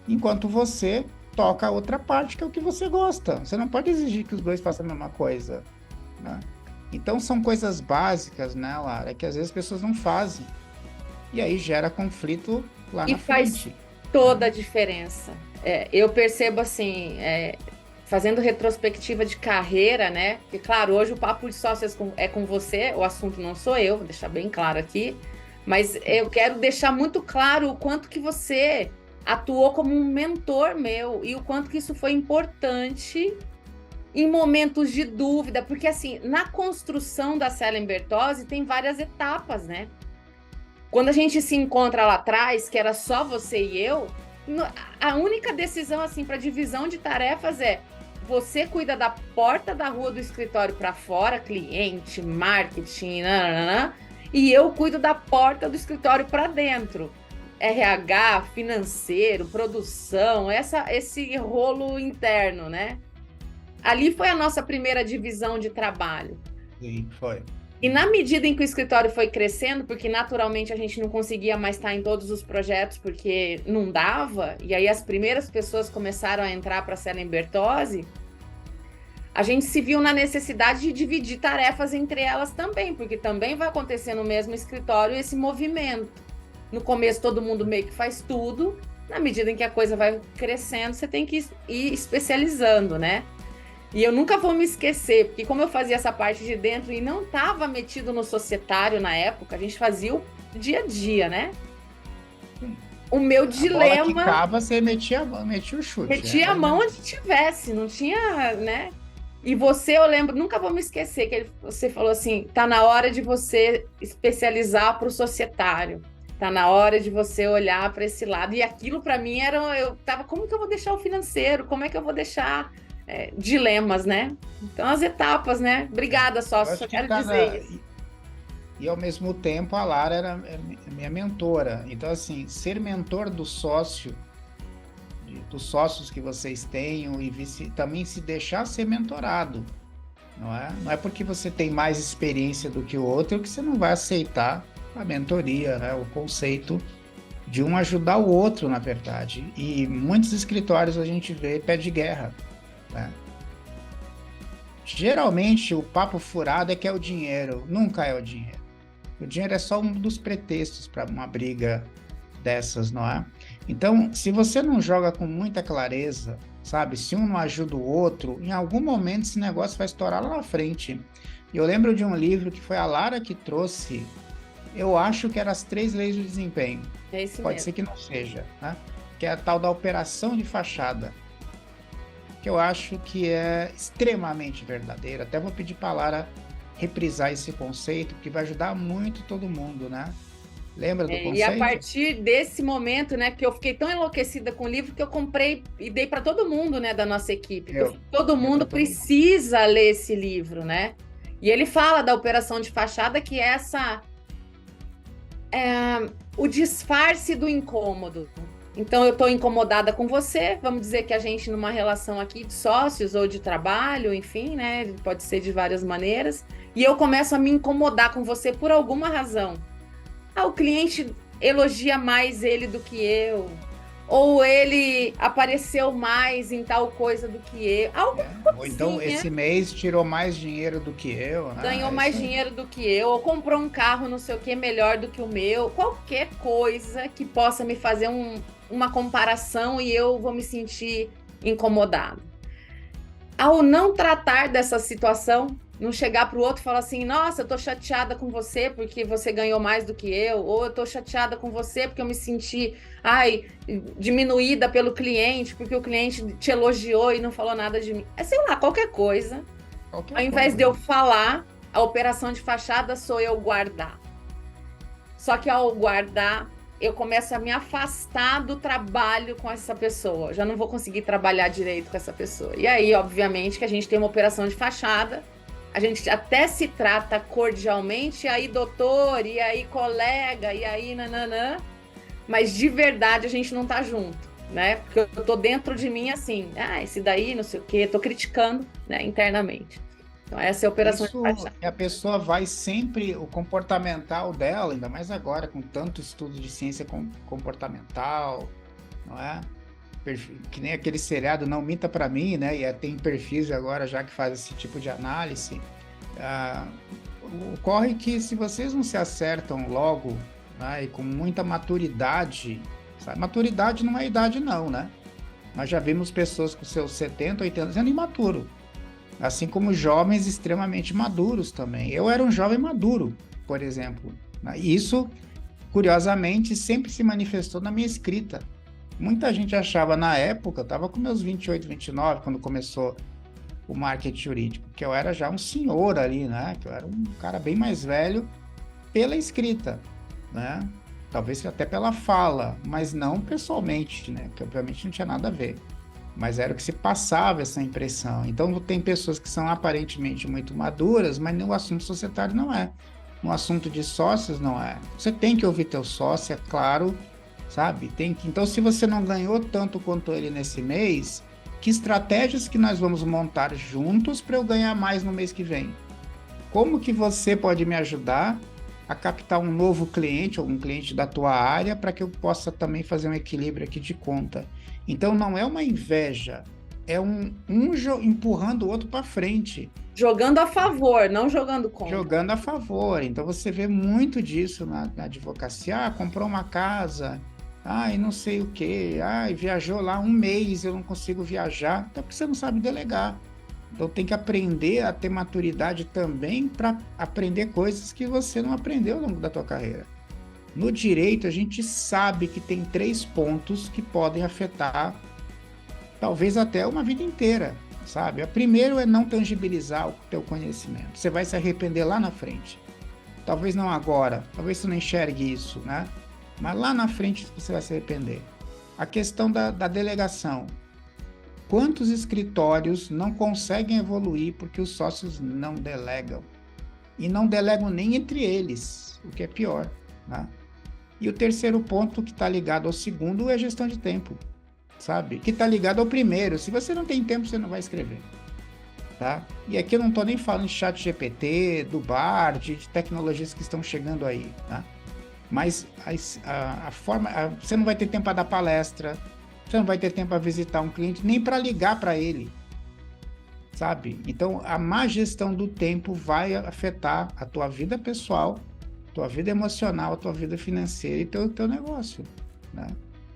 Enquanto você toca a outra parte, que é o que você gosta. Você não pode exigir que os dois façam a mesma coisa, né? Então, são coisas básicas, né, Lara, que às vezes as pessoas não fazem. E aí gera conflito lá na frente. E faz toda a diferença. Eu percebo assim, fazendo retrospectiva de carreira, né? Porque, claro, hoje o Papo de Sócios é com você, o assunto não sou eu, vou deixar bem claro aqui. Mas eu quero deixar muito claro o quanto que você atuou como um mentor meu e o quanto que isso foi importante em momentos de dúvida, porque assim, na construção da Cellen Bertozzi tem várias etapas, né? Quando a gente se encontra lá atrás, que era só você e eu, a única decisão assim para divisão de tarefas é você cuida da porta da rua do escritório para fora, cliente, marketing, nananana, e eu cuido da porta do escritório para dentro. RH, financeiro, produção, esse rolo interno, né? Ali foi a nossa primeira divisão de trabalho. Sim, foi. E na medida em que o escritório foi crescendo, porque naturalmente a gente não conseguia mais estar em todos os projetos, porque não dava, e aí as primeiras pessoas começaram a entrar para a Cellen Bertozzi, a gente se viu na necessidade de dividir tarefas entre elas também, porque também vai acontecer no mesmo escritório esse movimento. No começo todo mundo meio que faz tudo, na medida em que a coisa vai crescendo, você tem que ir especializando, né? E eu nunca vou me esquecer, porque como eu fazia essa parte de dentro e não estava metido no societário na época, a gente fazia o dia a dia, né? O meu dilema... A bola quicava, você metia o chute. Metia a mão onde tivesse, não tinha, né? E você, eu lembro, nunca vou me esquecer, que você falou assim, tá na hora de você especializar para o societário, tá na hora de você olhar para esse lado. E aquilo para mim eu tava, como que eu vou deixar o financeiro? Como é que eu vou deixar... dilemas, né? Então, as etapas, né? Obrigada, sócio, só quero dizer isso. e ao mesmo tempo a Lara era minha mentora. Então, assim, ser mentor do sócio, dos sócios que vocês tenham e também se deixar ser mentorado, não é? Não é porque você tem mais experiência do que o outro que você não vai aceitar a mentoria, né? O conceito de um ajudar o outro, na verdade. E muitos escritórios a gente vê pé de guerra, né? Geralmente o papo furado é que é o dinheiro, nunca é o dinheiro. O dinheiro é só um dos pretextos para uma briga dessas, não é? Então, se você não joga com muita clareza, sabe? Se um não ajuda o outro, em algum momento esse negócio vai estourar lá na frente. E eu lembro de um livro que foi a Lara que trouxe, eu acho que era As Três Leis do Desempenho. É isso Pode mesmo. ser que não seja, né? Que é a tal da operação de fachada, que eu acho que é extremamente verdadeira. Até vou pedir para a Lara reprisar esse conceito, que vai ajudar muito todo mundo, né? Lembra do conceito? E a partir desse momento, né, que eu fiquei tão enlouquecida com o livro que eu comprei e dei para todo mundo, né, da nossa equipe. Todo mundo precisa ler esse livro, né? E ele fala da operação de fachada, que é o disfarce do incômodo. Então, eu estou incomodada com você, vamos dizer que a gente numa relação aqui de sócios ou de trabalho, enfim, né? Pode ser de várias maneiras. E eu começo a me incomodar com você por alguma razão. O cliente elogia mais ele do que eu. Ou ele apareceu mais em tal coisa do que eu. Ou então, esse mês tirou mais dinheiro do que eu, né? Ganhou mais dinheiro do que eu. Ou comprou um carro, não sei o que, melhor do que o meu. Qualquer coisa que possa me fazer uma comparação e eu vou me sentir incomodado. Ao não tratar dessa situação, não chegar para o outro e falar assim, nossa, eu tô chateada com você porque você ganhou mais do que eu, ou eu tô chateada com você porque eu me senti, diminuída pelo cliente, porque o cliente te elogiou e não falou nada de mim. Sei lá, qualquer coisa. Ao invés de eu falar, a operação de fachada sou eu guardar. Só que ao guardar, eu começo a me afastar do trabalho com essa pessoa. Já não vou conseguir trabalhar direito com essa pessoa. E aí, obviamente, que a gente tem uma operação de fachada, a gente até se trata cordialmente, e aí doutor, e aí colega, e aí nananã, mas de verdade a gente não tá junto, né? Porque eu tô dentro de mim assim, esse daí, não sei o quê, tô criticando, né, internamente. Então essa é a operação de fachada. A pessoa vai sempre, o comportamental dela, ainda mais agora, com tanto estudo de ciência comportamental, não é? Que nem aquele seriado Não Minta Pra Mim, né? E tem perfis agora já que faz esse tipo de análise. Ocorre que se vocês não se acertam logo, né, e com muita maturidade, sabe? Maturidade não é idade não, né? Nós já vimos pessoas com seus 70, 80 anos sendo imaturo. Assim como jovens extremamente maduros também. Eu era um jovem maduro, por exemplo. E isso, curiosamente, sempre se manifestou na minha escrita. Muita gente achava na época, eu estava com meus 28, 29, quando começou o marketing jurídico, que eu era já um senhor ali, né? Que eu era um cara bem mais velho pela escrita, né? Talvez até pela fala, mas não pessoalmente, né? Que obviamente não tinha nada a ver. Mas era o que se passava essa impressão. Então, tem pessoas que são aparentemente muito maduras, mas no assunto societário não é. No assunto de sócios não é. Você tem que ouvir teu sócio, é claro, sabe? Então, se você não ganhou tanto quanto ele nesse mês, que estratégias que nós vamos montar juntos para eu ganhar mais no mês que vem? Como que você pode me ajudar a captar um novo cliente ou um cliente da tua área para que eu possa também fazer um equilíbrio aqui de conta? Então, não é uma inveja, é um empurrando o outro para frente. Jogando a favor, não jogando contra. Jogando a favor. Então, você vê muito disso na advocacia. Comprou uma casa, e não sei o quê, viajou lá um mês, eu não consigo viajar. Até porque você não sabe delegar. Então, tem que aprender a ter maturidade também para aprender coisas que você não aprendeu ao longo da tua carreira. No direito, a gente sabe que tem 3 pontos que podem afetar, talvez até uma vida inteira, sabe? O primeiro é não tangibilizar o teu conhecimento. Você vai se arrepender lá na frente. Talvez não agora, talvez você não enxergue isso, né? Mas lá na frente você vai se arrepender. A questão da delegação. Quantos escritórios não conseguem evoluir porque os sócios não delegam? e não delegam nem entre eles, o que é pior, né? E o terceiro ponto que está ligado ao segundo é a gestão de tempo, sabe? Que está ligado ao primeiro. Se você não tem tempo, você não vai escrever, tá? E aqui eu não estou nem falando de chat GPT, do Bard, de tecnologias que estão chegando aí, tá? Mas você não vai ter tempo para dar palestra, você não vai ter tempo para visitar um cliente, nem para ligar para ele, sabe? Então, a má gestão do tempo vai afetar a tua vida pessoal, tua vida emocional, a tua vida financeira e teu negócio, né?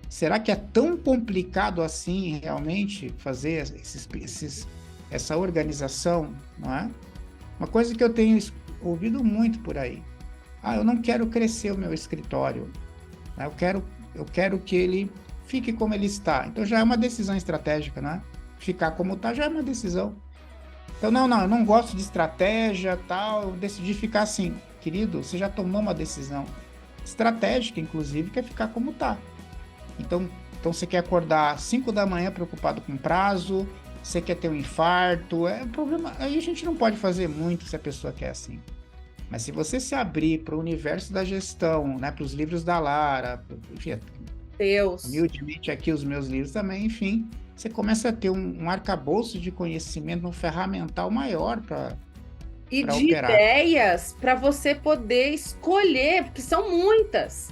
Será que é tão complicado assim, realmente, fazer essa organização, não é? Uma coisa que eu tenho ouvido muito por aí. Eu não quero crescer o meu escritório, né? Eu quero que ele fique como ele está. Então, já é uma decisão estratégica, né? Ficar como está já é uma decisão. Então, não, eu não gosto de estratégia, tal, eu decidi ficar assim. Querido, você já tomou uma decisão estratégica, inclusive, que é ficar como está. Então você quer acordar às 5 da manhã preocupado com prazo, você quer ter um infarto, é um problema. Aí a gente não pode fazer muito se a pessoa quer assim. Mas se você se abrir para o universo da gestão, né, para os livros da Lara, enfim, humildemente aqui os meus livros também, enfim, você começa a ter um arcabouço de conhecimento, um ferramental maior para operar. Ideias para você poder escolher, porque são muitas.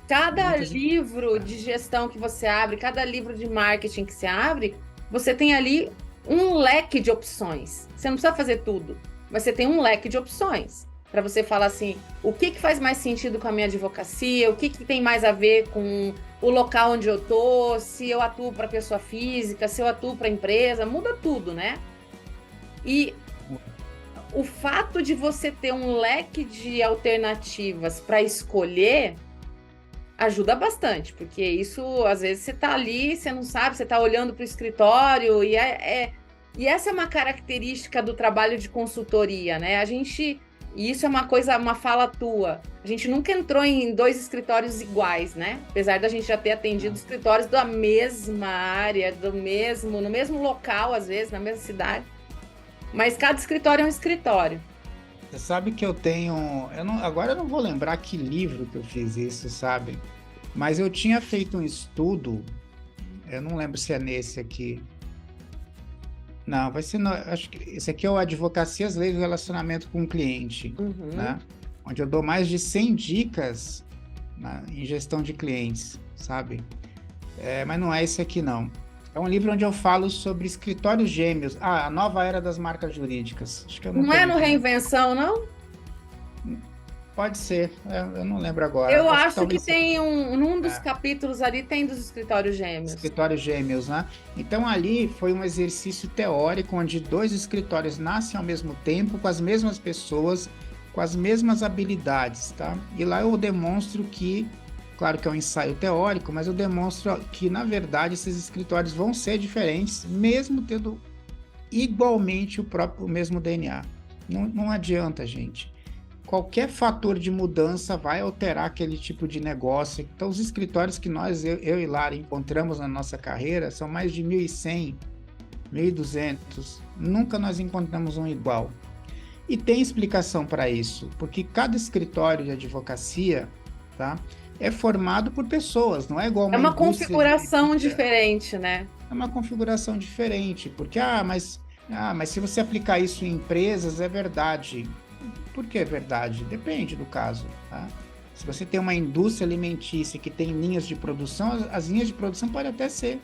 Cada livro de gestão que você abre, cada livro de marketing que você abre, você tem ali um leque de opções. Você não precisa fazer tudo, mas você tem um leque de opções para você falar assim, o que faz mais sentido com a minha advocacia, o que tem mais a ver com o local onde eu tô, se eu atuo para pessoa física, se eu atuo para empresa, muda tudo, né? E o fato de você ter um leque de alternativas para escolher ajuda bastante, porque isso, às vezes, você tá ali, você não sabe, você tá olhando para o escritório, e essa é uma característica do trabalho de consultoria, né? E isso é uma fala tua, a gente nunca entrou em 2 escritórios iguais, né? Apesar da gente já ter atendido escritórios da mesma área, no mesmo local, às vezes, na mesma cidade, mas cada escritório é um escritório. Você sabe que eu tenho... agora eu não vou lembrar que livro que eu fiz isso, sabe? Mas eu tinha feito um estudo, eu não lembro se é nesse aqui. Não, vai ser... acho que esse aqui é o Advocacia, as Leis do Relacionamento com o Cliente, né? Onde eu dou mais de 100 dicas em gestão de clientes, sabe? Mas não é esse aqui, não. É um livro onde eu falo sobre escritórios gêmeos. A nova era das marcas jurídicas. Acho que eu não é no Reinvenção, não? Pode ser, eu não lembro agora. Eu acho que tem num dos capítulos ali tem dos escritórios gêmeos. Escritórios gêmeos, né? Então ali foi um exercício teórico onde 2 escritórios nascem ao mesmo tempo, com as mesmas pessoas, com as mesmas habilidades, tá? E lá eu demonstro que, claro que é um ensaio teórico, mas eu demonstro que, na verdade, esses escritórios vão ser diferentes, mesmo tendo igualmente o mesmo DNA. Não adianta, gente. Qualquer fator de mudança vai alterar aquele tipo de negócio. Então, os escritórios que eu e Lara encontramos na nossa carreira são mais de 1.100, 1.200. Nunca nós encontramos um igual. E tem explicação para isso, porque cada escritório de advocacia, tá, é formado por pessoas, não é igual uma configuração diferente, né? É uma configuração diferente, porque, mas se você aplicar isso em empresas, é verdade. Por que é verdade? Depende do caso, tá? Se você tem uma indústria alimentícia que tem linhas de produção, as linhas de produção podem até ser,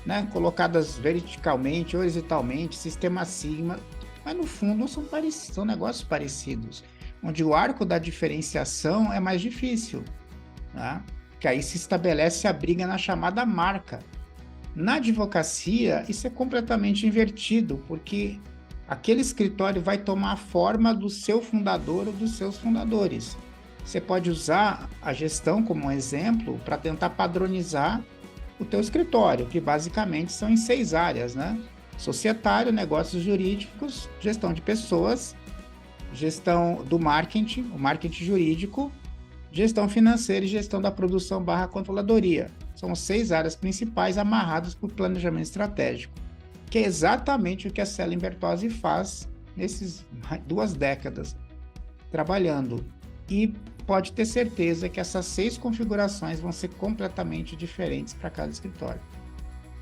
né, colocadas verticalmente, horizontalmente, sistema Sigma, mas no fundo são negócios parecidos, onde o arco da diferenciação é mais difícil, tá? Que aí se estabelece a briga na chamada marca. Na advocacia, isso é completamente invertido, porque aquele escritório vai tomar a forma do seu fundador ou dos seus fundadores. Você pode usar a gestão como um exemplo para tentar padronizar o teu escritório, que basicamente são em 6 áreas, né? Societário, negócios jurídicos, gestão de pessoas, gestão do marketing, o marketing jurídico, gestão financeira e gestão da produção / controladoria. São 6 áreas principais amarradas por planejamento estratégico, que é exatamente o que a Cellen Bertozzi faz nesses 2 décadas. trabalhando. E pode ter certeza que essas 6 configurações vão ser completamente diferentes para cada escritório.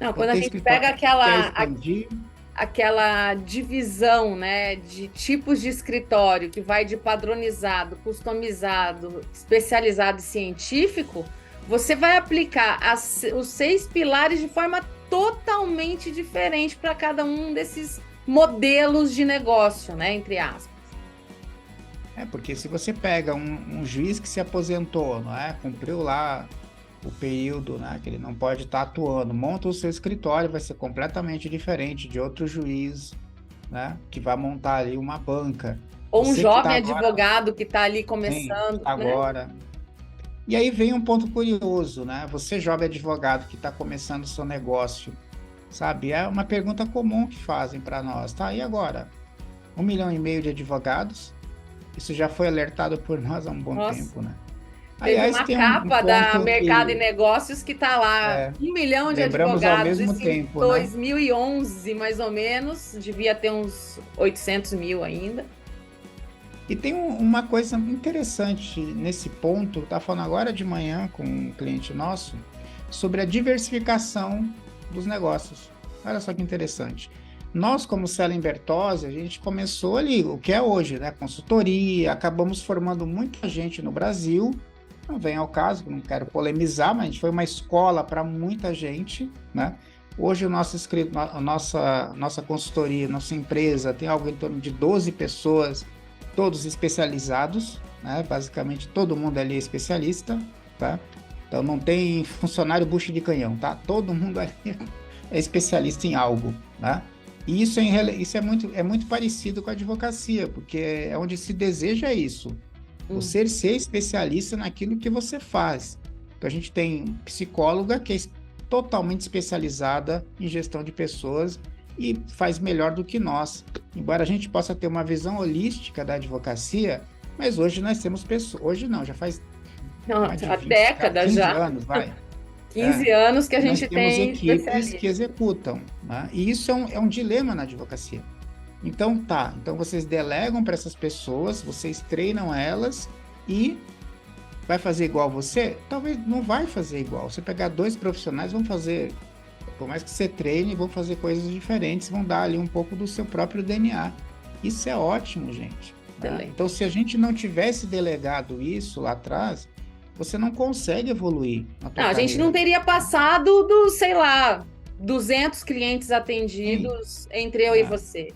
Não, Então, quando a tem gente escritório pega que quer expandir. aquela divisão, né, de tipos de escritório que vai de padronizado, customizado, especializado e científico, você vai aplicar os 6 pilares de forma totalmente diferente para cada um desses modelos de negócio, né, entre aspas. Porque se você pega um juiz que se aposentou, não é? Cumpriu lá o período, né, que ele não pode estar atuando, monta o seu escritório, vai ser completamente diferente de outro juiz, né, que vai montar ali uma banca. Ou um Você que jovem está agora, advogado que está ali sim, começando, tá né? agora. E aí vem um ponto curioso, né? Você jovem advogado que está começando o seu negócio, sabe? É uma pergunta comum que fazem para nós, tá? E agora? 1,5 milhão de advogados? Isso já foi alertado por nós há um bom Nossa. tempo, né? Teve Aliás, uma tem um capa da ponto Mercado e que Negócios que está lá, 1 milhão de lembramos ao advogados. mesmo Isso tempo, em né? 2011, mais ou menos, devia ter uns 800 mil ainda. E tem uma coisa interessante nesse ponto, tá falando agora de manhã com um cliente nosso, sobre a diversificação dos negócios. Olha só que interessante. Nós, como Selen Bertozzi, a gente começou ali, o que é hoje, né? Consultoria, acabamos formando muita gente no Brasil, não vem ao caso, não quero polemizar, mas a gente foi uma escola para muita gente, né? Hoje a nossa consultoria, nossa empresa tem algo em torno de 12 pessoas, todos especializados, né? Basicamente todo mundo ali é especialista, tá? Então não tem funcionário bucho de canhão, tá? Todo mundo ali é especialista em algo, né? E isso é muito parecido com a advocacia, porque é onde se deseja isso. Você ser especialista naquilo que você faz. Então, a gente tem psicóloga que é totalmente especializada em gestão de pessoas e faz melhor do que nós. Embora a gente possa ter uma visão holística da advocacia, mas hoje nós temos pessoas... Hoje não, já faz mais de 20, década 15 já. anos, vai. 15 anos que a gente temos tem equipes que executam, né? E isso é um dilema na advocacia. Então vocês delegam para essas pessoas, vocês treinam elas e vai fazer igual você? Talvez não vai fazer igual. Você pegar 2 profissionais, vão fazer, por mais que você treine, vão fazer coisas diferentes, vão dar ali um pouco do seu próprio DNA. Isso é ótimo, gente. Né? Então, se a gente não tivesse delegado isso lá atrás, você não consegue evoluir na tua carreira. A gente não teria passado dos, sei lá, 200 clientes atendidos entre eu e você.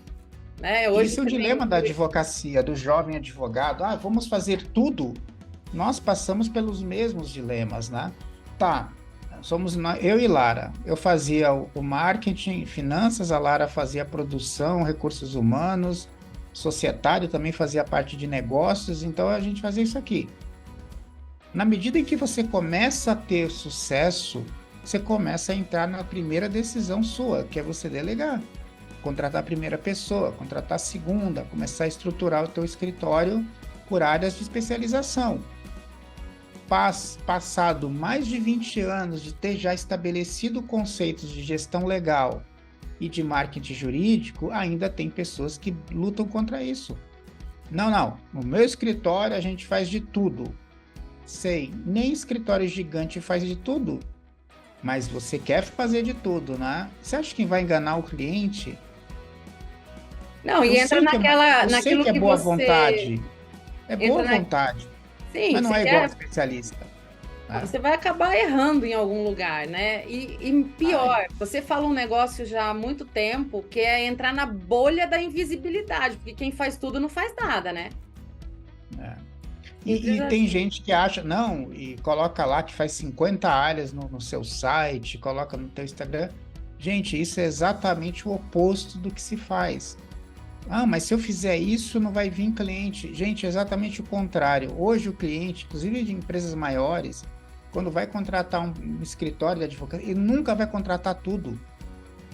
Né? Hoje isso é o dilema da advocacia, do jovem advogado. Vamos fazer tudo? Nós passamos pelos mesmos dilemas, né? Somos eu e Lara. Eu fazia o marketing, finanças, a Lara fazia a produção, recursos humanos, societário também fazia parte de negócios, então a gente fazia isso aqui. Na medida em que você começa a ter sucesso, você começa a entrar na primeira decisão sua, que é você delegar. Contratar a primeira pessoa, contratar a segunda, começar a estruturar o teu escritório por áreas de especialização. Passado mais de 20 anos de ter já estabelecido conceitos de gestão legal e de marketing jurídico, ainda tem pessoas que lutam contra isso. Não, no meu escritório a gente faz de tudo. Sei, nem escritório gigante faz de tudo, mas você quer fazer de tudo, né? Você acha que vai enganar o cliente? Não, e entra naquilo que é boa você... vontade. É boa vontade. Sim, mas não é igual especialista. Né? Você vai acabar errando em algum lugar, né? E pior, você fala um negócio já há muito tempo que é entrar na bolha da invisibilidade, porque quem faz tudo não faz nada, né? E tem gente que acha, e coloca lá que faz 50 áreas no seu site, coloca no teu Instagram. Gente, isso é exatamente o oposto do que se faz. Mas se eu fizer isso, não vai vir cliente. Gente, é exatamente o contrário. Hoje o cliente, inclusive de empresas maiores, quando vai contratar um escritório de advocacia, ele nunca vai contratar tudo.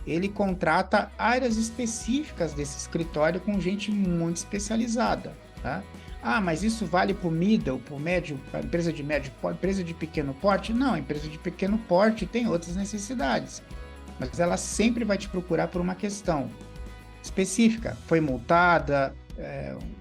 Ele contrata áreas específicas desse escritório com gente muito especializada, tá? Mas isso vale para o middle, para o médio, para empresa de médio porte, empresa de pequeno porte? Não, a empresa de pequeno porte tem outras necessidades, mas ela sempre vai te procurar por uma questão específica. Foi multada,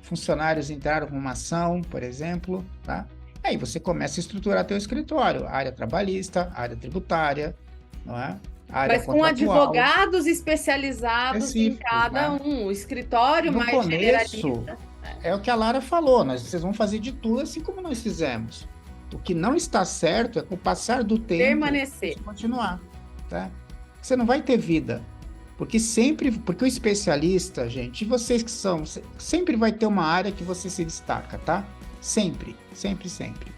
funcionários entraram com uma ação, por exemplo, tá? Aí você começa a estruturar teu escritório, área trabalhista, área tributária, não é? Área Mas com contratual, advogados especializados em específicos, cada né? um, o escritório No mais começo, generalista. é o que a Lara falou, vocês vão fazer de tudo assim como nós fizemos. O que não está certo é com o passar do tempo Permanecer. isso continuar, tá? Você não vai ter vida, porque o especialista, gente, e vocês que são, sempre vai ter uma área que você se destaca, tá? Sempre, sempre, sempre.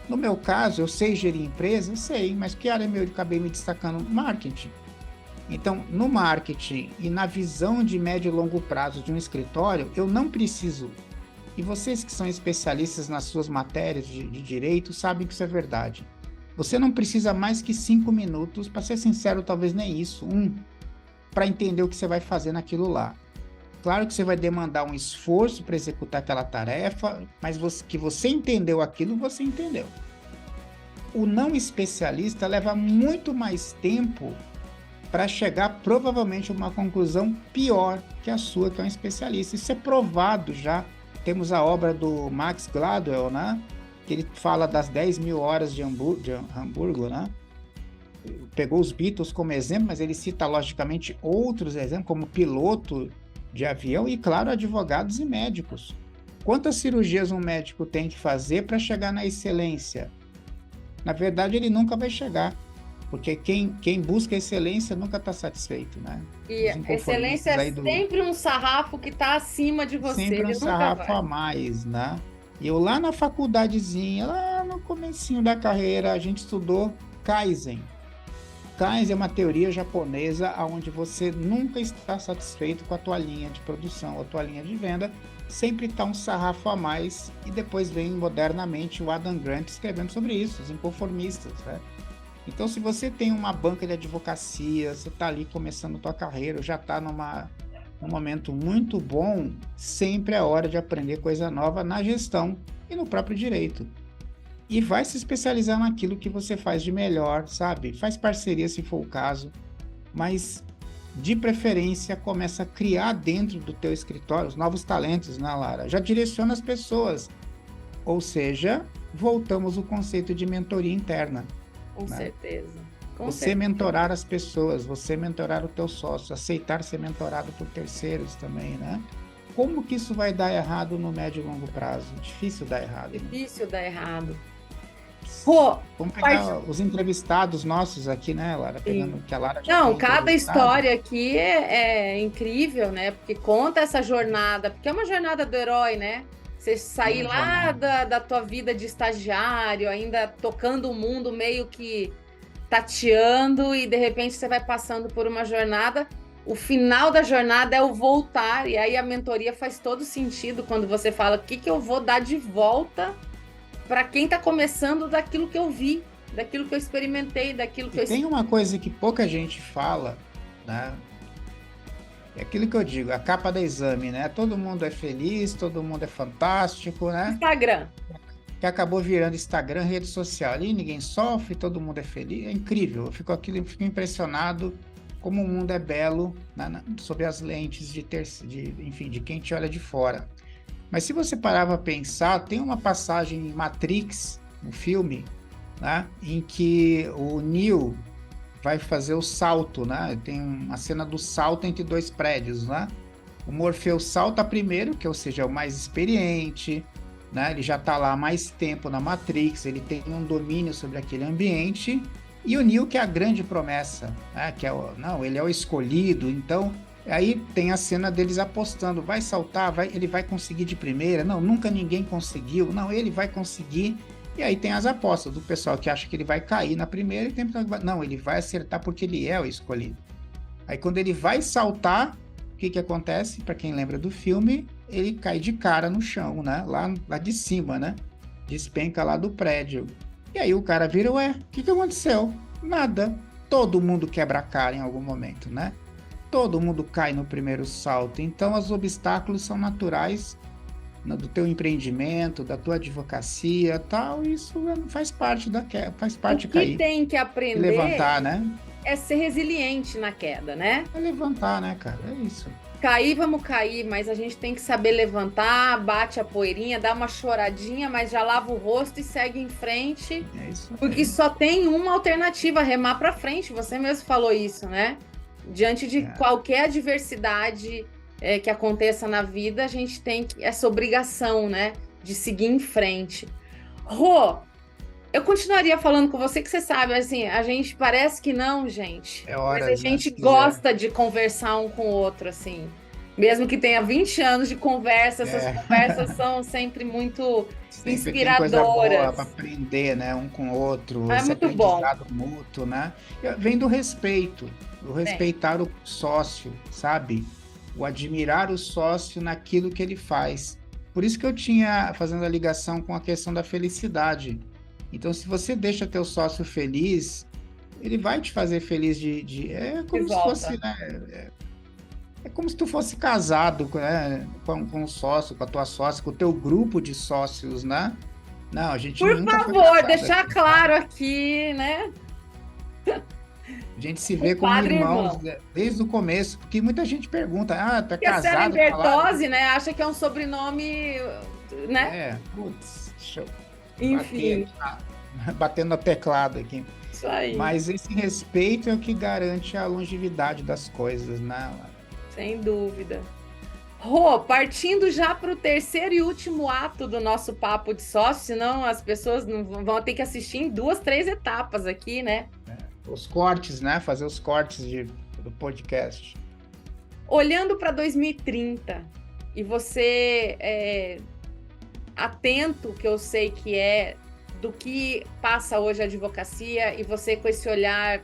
No meu caso, eu sei gerir empresa, eu sei, mas que área eu acabei me destacando? Marketing. Então, no marketing e na visão de médio e longo prazo de um escritório, eu não preciso. E vocês que são especialistas nas suas matérias de direito sabem que isso é verdade. Você não precisa mais que 5 minutos, para ser sincero, talvez nem isso, para entender o que você vai fazer naquilo lá. Claro que você vai demandar um esforço para executar aquela tarefa, mas que você entendeu aquilo, você entendeu. O não especialista leva muito mais tempo para chegar provavelmente a uma conclusão pior que a sua, que é um especialista. Isso é provado já. Temos a obra do Max Gladwell, né? Que ele fala das 10.000 horas de Hamburgo, né? Pegou os Beatles como exemplo, mas ele cita logicamente outros exemplos, como piloto de avião e, claro, advogados e médicos. Quantas cirurgias um médico tem que fazer para chegar na excelência? Na verdade, ele nunca vai chegar, porque quem busca excelência nunca está satisfeito, né? E excelência é sempre um sarrafo que está acima de você. Sempre um sarrafo a mais, né? E eu lá na faculdadezinha, lá no comecinho da carreira, a gente estudou Kaizen. Kaizen é uma teoria japonesa onde você nunca está satisfeito com a tua linha de produção ou a tua linha de venda, sempre está um sarrafo a mais, e depois vem modernamente o Adam Grant escrevendo sobre isso, os inconformistas, né? Então, se você tem uma banca de advocacia, você está ali começando a tua carreira, já está num momento muito bom, sempre é hora de aprender coisa nova na gestão e no próprio direito. E vai se especializar naquilo que você faz de melhor, sabe? Faz parceria se for o caso, mas de preferência começa a criar dentro do teu escritório os novos talentos, né, Lara? Já direciona as pessoas. Ou seja, voltamos ao conceito de mentoria interna. Com certeza. Você mentorar as pessoas, você mentorar o teu sócio, aceitar ser mentorado por terceiros também, né? Como que isso vai dar errado no médio e longo prazo? Difícil dar errado. Difícil dar errado. Vamos pegar os entrevistados nossos aqui, né, Lara? Pegando que a Lara já Não, cada história aqui é incrível, né? Porque conta essa jornada, porque é uma jornada do herói, né? Você sair lá da tua vida de estagiário, ainda tocando o mundo, meio que tateando, e de repente você vai passando por uma jornada. O final da jornada é o voltar, e aí a mentoria faz todo sentido quando você fala o que eu vou dar de volta para quem está começando daquilo que eu vi, daquilo que eu experimentei, daquilo que Tem uma coisa que pouca gente fala, né? É aquilo que eu digo, a capa da Exame, né? Todo mundo é feliz, todo mundo é fantástico, né? Instagram. Que acabou virando Instagram, rede social. Ali ninguém sofre, todo mundo é feliz. É incrível, eu fico impressionado como o mundo é belo, né? Sob as lentes de quem te olha de fora. Mas se você parar para pensar, tem uma passagem em Matrix, no filme, né? Em que o Neo vai fazer o salto, né? Tem uma cena do salto entre dois prédios, né? O Morpheus salta primeiro, que ou seja, é o mais experiente, né? Ele já está lá há mais tempo na Matrix, ele tem um domínio sobre aquele ambiente, e o Neo, que é a grande promessa, né? Ele é o escolhido. Então aí tem a cena deles apostando, vai saltar, ele vai conseguir de primeira, não, nunca ninguém conseguiu, não, ele vai conseguir. E aí tem as apostas do pessoal que acha que ele vai cair na primeira, e tem pessoal que vai, não, ele vai acertar porque ele é o escolhido. Aí quando ele vai saltar, o que acontece? Para quem lembra do filme, ele cai de cara no chão, né? Lá de cima, né? Despenca lá do prédio. E aí o cara vira, ué, o que aconteceu? Nada. Todo mundo quebra a cara em algum momento, né? Todo mundo cai no primeiro salto. Então os obstáculos são naturais do teu empreendimento, da tua advocacia, tal, isso faz parte cair. O que tem que aprender, levantar, né? é ser resiliente na queda, né? É levantar, né, cara? É isso. Cair, vamos cair, mas a gente tem que saber levantar, bate a poeirinha, dá uma choradinha, mas já lava o rosto e segue em frente, É isso porque aí. só tem uma alternativa, remar para frente. Você mesmo falou isso, né? Diante de qualquer adversidade que aconteça na vida, a gente tem essa obrigação, né, de seguir em frente. Rô, eu continuaria falando com você, que você sabe, assim, a gente parece que não, gente. É Mas a horas, né? gente Se quiser. gosta de conversar um com o outro, assim. Mesmo que tenha 20 anos de conversa, essas É. conversas são sempre muito Sempre tem coisa boa para inspiradoras. aprender, né? Um com o outro, É esse muito bom. aprendizado mútuo, né? Vem do respeito, do É, respeitar o sócio, sabe? O admirar o sócio naquilo que ele faz. Por isso que eu tinha fazendo a ligação com a questão da felicidade. Então, se você deixa teu sócio feliz, ele vai te fazer feliz é de como se fosse, volta. né? É como se tu fosse casado, né, com um sócio, com a tua sócia, com o teu grupo de sócios, né? Não, a gente Por nunca foi favor, casado deixar aqui, tá? claro aqui, né? A gente se O vê como padre e irmãos, irmão. né, desde o começo, porque muita gente pergunta, tu é Porque a Selen casado com a Lara? Bertozzi, né, acha que é um sobrenome, né? Putz, deixa eu bater Enfim, aqui, batendo no teclado aqui. isso aí, Mas esse respeito é o que garante a longevidade das coisas, né, Lara? sem dúvida. Rô, partindo já para o terceiro e último ato do nosso papo de sócio, senão as pessoas não vão ter que assistir em 2, 3 etapas aqui, né? Os cortes, né? Fazer os cortes do podcast. Olhando para 2030 e você atento, que eu sei que é do que passa hoje a advocacia, e você com esse olhar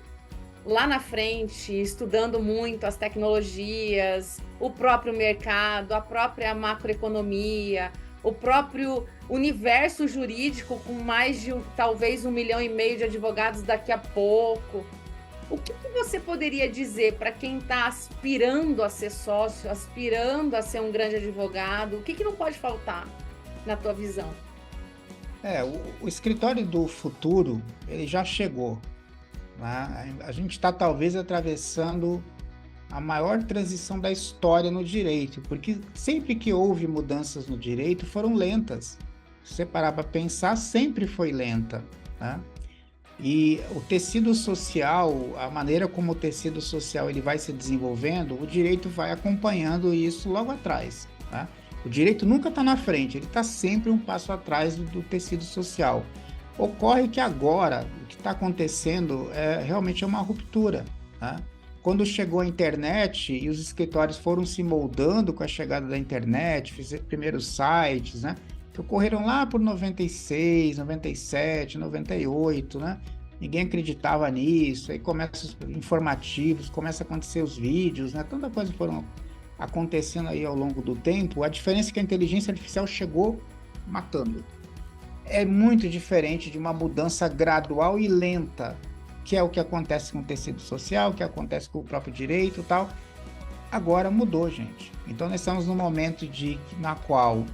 lá na frente, estudando muito as tecnologias, o próprio mercado, a própria macroeconomia, o próprio universo jurídico com mais de talvez 1,5 milhão de advogados daqui a pouco. O que você poderia dizer para quem está aspirando a ser sócio, aspirando a ser um grande advogado? O que não pode faltar na tua visão? O escritório do futuro, ele já chegou, né? A gente está talvez atravessando a maior transição da história no direito, porque sempre que houve mudanças no direito foram lentas. Se você parar para pensar, sempre foi lenta, né? E o tecido social, a maneira como o tecido social ele vai se desenvolvendo, o direito vai acompanhando isso logo atrás, tá? O direito nunca está na frente, ele está sempre um passo atrás do tecido social. Ocorre que agora, o que está acontecendo realmente é uma ruptura, tá? Quando chegou a internet e os escritórios foram se moldando com a chegada da internet, fizeram primeiros sites, né? Que ocorreram lá por 96, 97, 98, né? Ninguém acreditava nisso, aí começa os informativos, começa a acontecer os vídeos, né? Tanta coisa foram acontecendo aí ao longo do tempo. A diferença é que a inteligência artificial chegou matando. É muito diferente de uma mudança gradual e lenta, que é o que acontece com o tecido social, o que acontece com o próprio direito e tal. Agora mudou, gente. Então nós estamos num momento na qual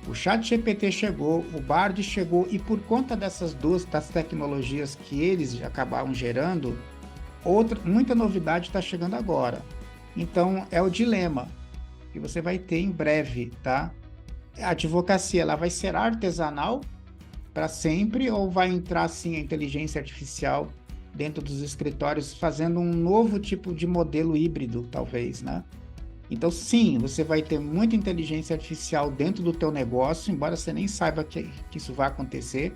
o ChatGPT chegou, o Bard chegou, e por conta dessas das tecnologias que eles acabaram gerando, muita novidade está chegando agora. Então é o dilema que você vai ter em breve, tá? A advocacia, ela vai ser artesanal para sempre, ou vai entrar sim a inteligência artificial dentro dos escritórios, fazendo um novo tipo de modelo híbrido, talvez, né? Então, sim, você vai ter muita inteligência artificial dentro do teu negócio, embora você nem saiba que isso vai acontecer.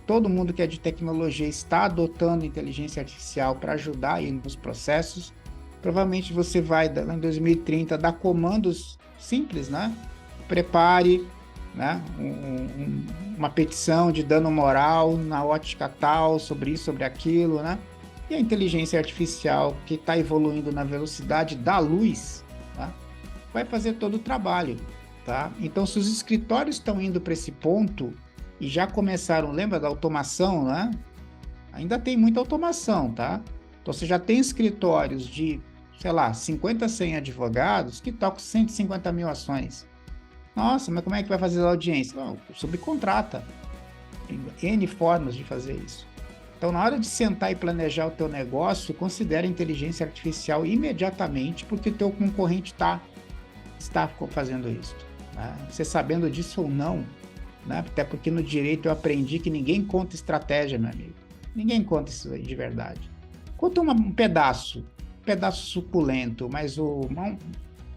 Todo mundo que é de tecnologia está adotando inteligência artificial para ajudar aí nos processos. Provavelmente você vai, lá em 2030, dar comandos simples, né? Prepare, né? Uma petição de dano moral na ótica tal, sobre isso, sobre aquilo, né? E a inteligência artificial, que está evoluindo na velocidade da luz, tá? Vai fazer todo o trabalho, tá? Então, se os escritórios estão indo para esse ponto e já começaram, lembra da automação, né? Ainda tem muita automação, tá? Então, você já tem escritórios de, sei lá, 50, 100 advogados que tocam 150 mil ações. Nossa, mas como é que vai fazer a audiência? Não, subcontrata. Tem N formas de fazer isso. Então, na hora de sentar e planejar o teu negócio, considere a inteligência artificial imediatamente, porque o teu concorrente está fazendo isso. Né? Você sabendo disso ou não, né? Até porque no direito eu aprendi que ninguém conta estratégia, meu amigo. Ninguém conta isso aí de verdade. Conta um pedaço suculento, mas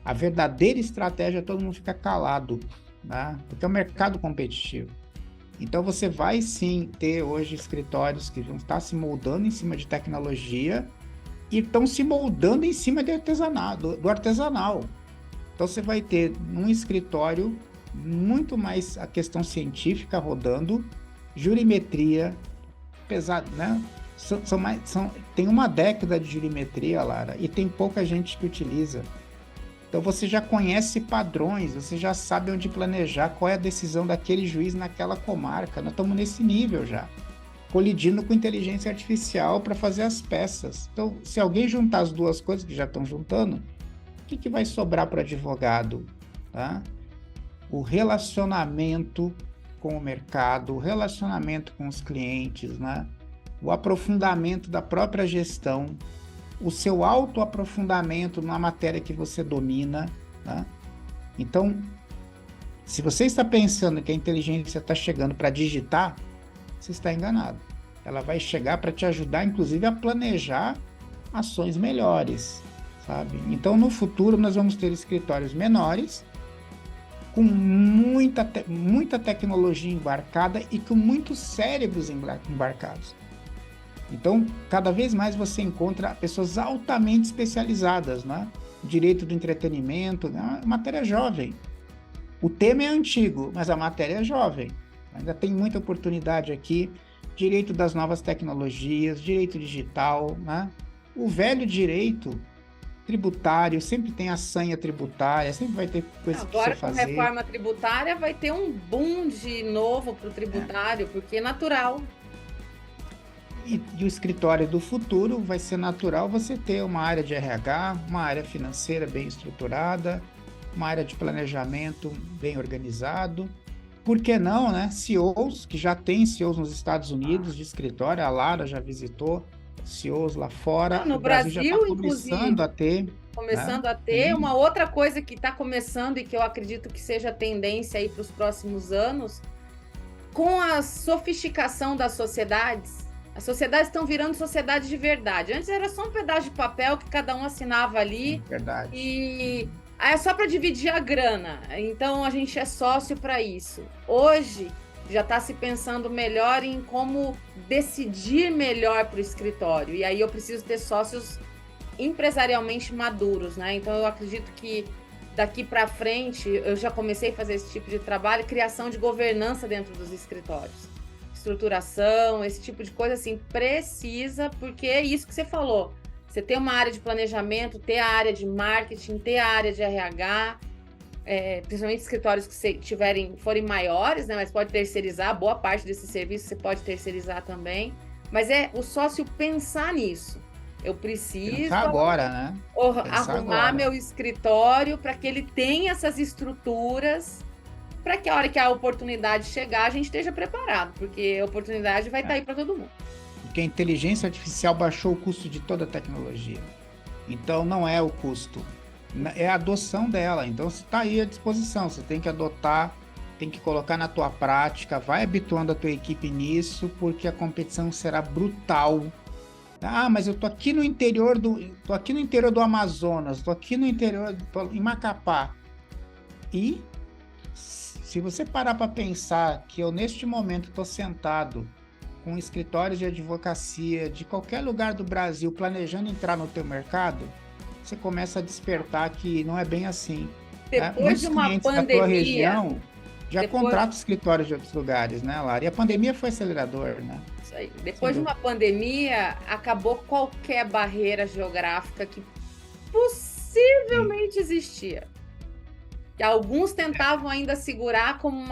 a verdadeira estratégia todo mundo fica calado, né? Porque é um mercado competitivo. Então você vai sim ter hoje escritórios que vão estar se moldando em cima de tecnologia e estão se moldando em cima do artesanal. Então você vai ter num escritório muito mais a questão científica rodando, jurimetria, pesado, né? Tem uma década de jurimetria, Lara, e tem pouca gente que utiliza. Então você já conhece padrões, você já sabe onde planejar, qual é a decisão daquele juiz naquela comarca. Nós estamos nesse nível já, colidindo com inteligência artificial para fazer as peças. Então, se alguém juntar as duas coisas que já estão juntando, o que vai sobrar para o advogado? Tá? O relacionamento com o mercado, o relacionamento com os clientes, né? O aprofundamento da própria gestão, o seu autoaprofundamento na matéria que você domina, tá? Então, se você está pensando que a inteligência está chegando para digitar, você está enganado. Ela vai chegar para te ajudar, inclusive, a planejar ações melhores, sabe? Então, no futuro, nós vamos ter escritórios menores, com muita tecnologia embarcada e com muitos cérebros embarcados. Então, cada vez mais você encontra pessoas altamente especializadas, né? Direito do entretenimento, né? Matéria jovem. O tema é antigo, mas a matéria é jovem. Ainda tem muita oportunidade aqui. Direito das novas tecnologias, direito digital, né? O velho direito tributário, sempre tem a sanha tributária, sempre vai ter coisa para você fazer. Agora, com reforma tributária, vai ter um boom de novo para o tributário, porque é natural. E o escritório do futuro vai ser natural você ter uma área de RH, uma área financeira bem estruturada, uma área de planejamento bem organizado. Por que não, né? CEOs, que já tem CEOs nos Estados Unidos de escritório, a Lara já visitou CEOs lá fora. No Brasil já está começando a ter. Começando a ter. Uma outra coisa que está começando e que eu acredito que seja tendência aí para os próximos anos, com a sofisticação das sociedades. As sociedades estão virando sociedade de verdade. Antes era só um pedaço de papel que cada um assinava ali. Verdade. E é só para dividir a grana. Então a gente é sócio para isso. Hoje já está se pensando melhor em como decidir melhor para o escritório. E aí eu preciso ter sócios empresarialmente maduros, né? Então eu acredito que daqui para frente eu já comecei a fazer esse tipo de trabalho, criação de governança dentro dos escritórios. Estruturação, esse tipo de coisa, assim, precisa, porque é isso que você falou. Você ter uma área de planejamento, ter a área de marketing, ter a área de RH, principalmente escritórios que forem maiores, né? Mas pode terceirizar, boa parte desse serviço você pode terceirizar também. Mas é o sócio pensar nisso. Eu preciso pensar agora, né? Arrumar meu escritório para que ele tenha essas estruturas, para que a hora que a oportunidade chegar, a gente esteja preparado, porque a oportunidade vai estar aí para todo mundo. Porque a inteligência artificial baixou o custo de toda a tecnologia. Então, não é o custo, é a adoção dela. Então, você está aí à disposição, você tem que adotar, tem que colocar na tua prática, vai habituando a tua equipe nisso, porque a competição será brutal. Ah, mas eu tô aqui no interior do Amazonas, tô aqui no interior, em Macapá. E se você parar para pensar que eu, neste momento, estou sentado com escritórios de advocacia de qualquer lugar do Brasil planejando entrar no teu mercado, você começa a despertar que não é bem assim. Depois de uma pandemia, da tua região já contratam escritórios de outros lugares, né, Lara? E a pandemia foi acelerador, né? Isso aí. Depois de uma pandemia, acabou qualquer barreira geográfica que possivelmente existia. Que alguns tentavam ainda segurar como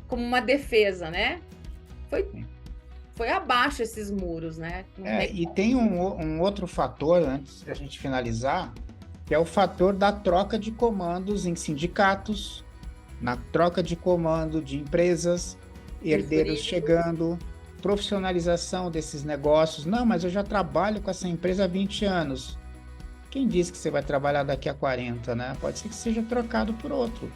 uma defesa, né? Foi abaixo esses muros, né? E tem um outro fator, antes da gente finalizar, que é o fator da troca de comandos em sindicatos, na troca de comando de empresas, herdeiros chegando, profissionalização desses negócios. Não, mas eu já trabalho com essa empresa há 20 anos. Quem disse que você vai trabalhar daqui a 40, né? Pode ser que seja trocado por outro.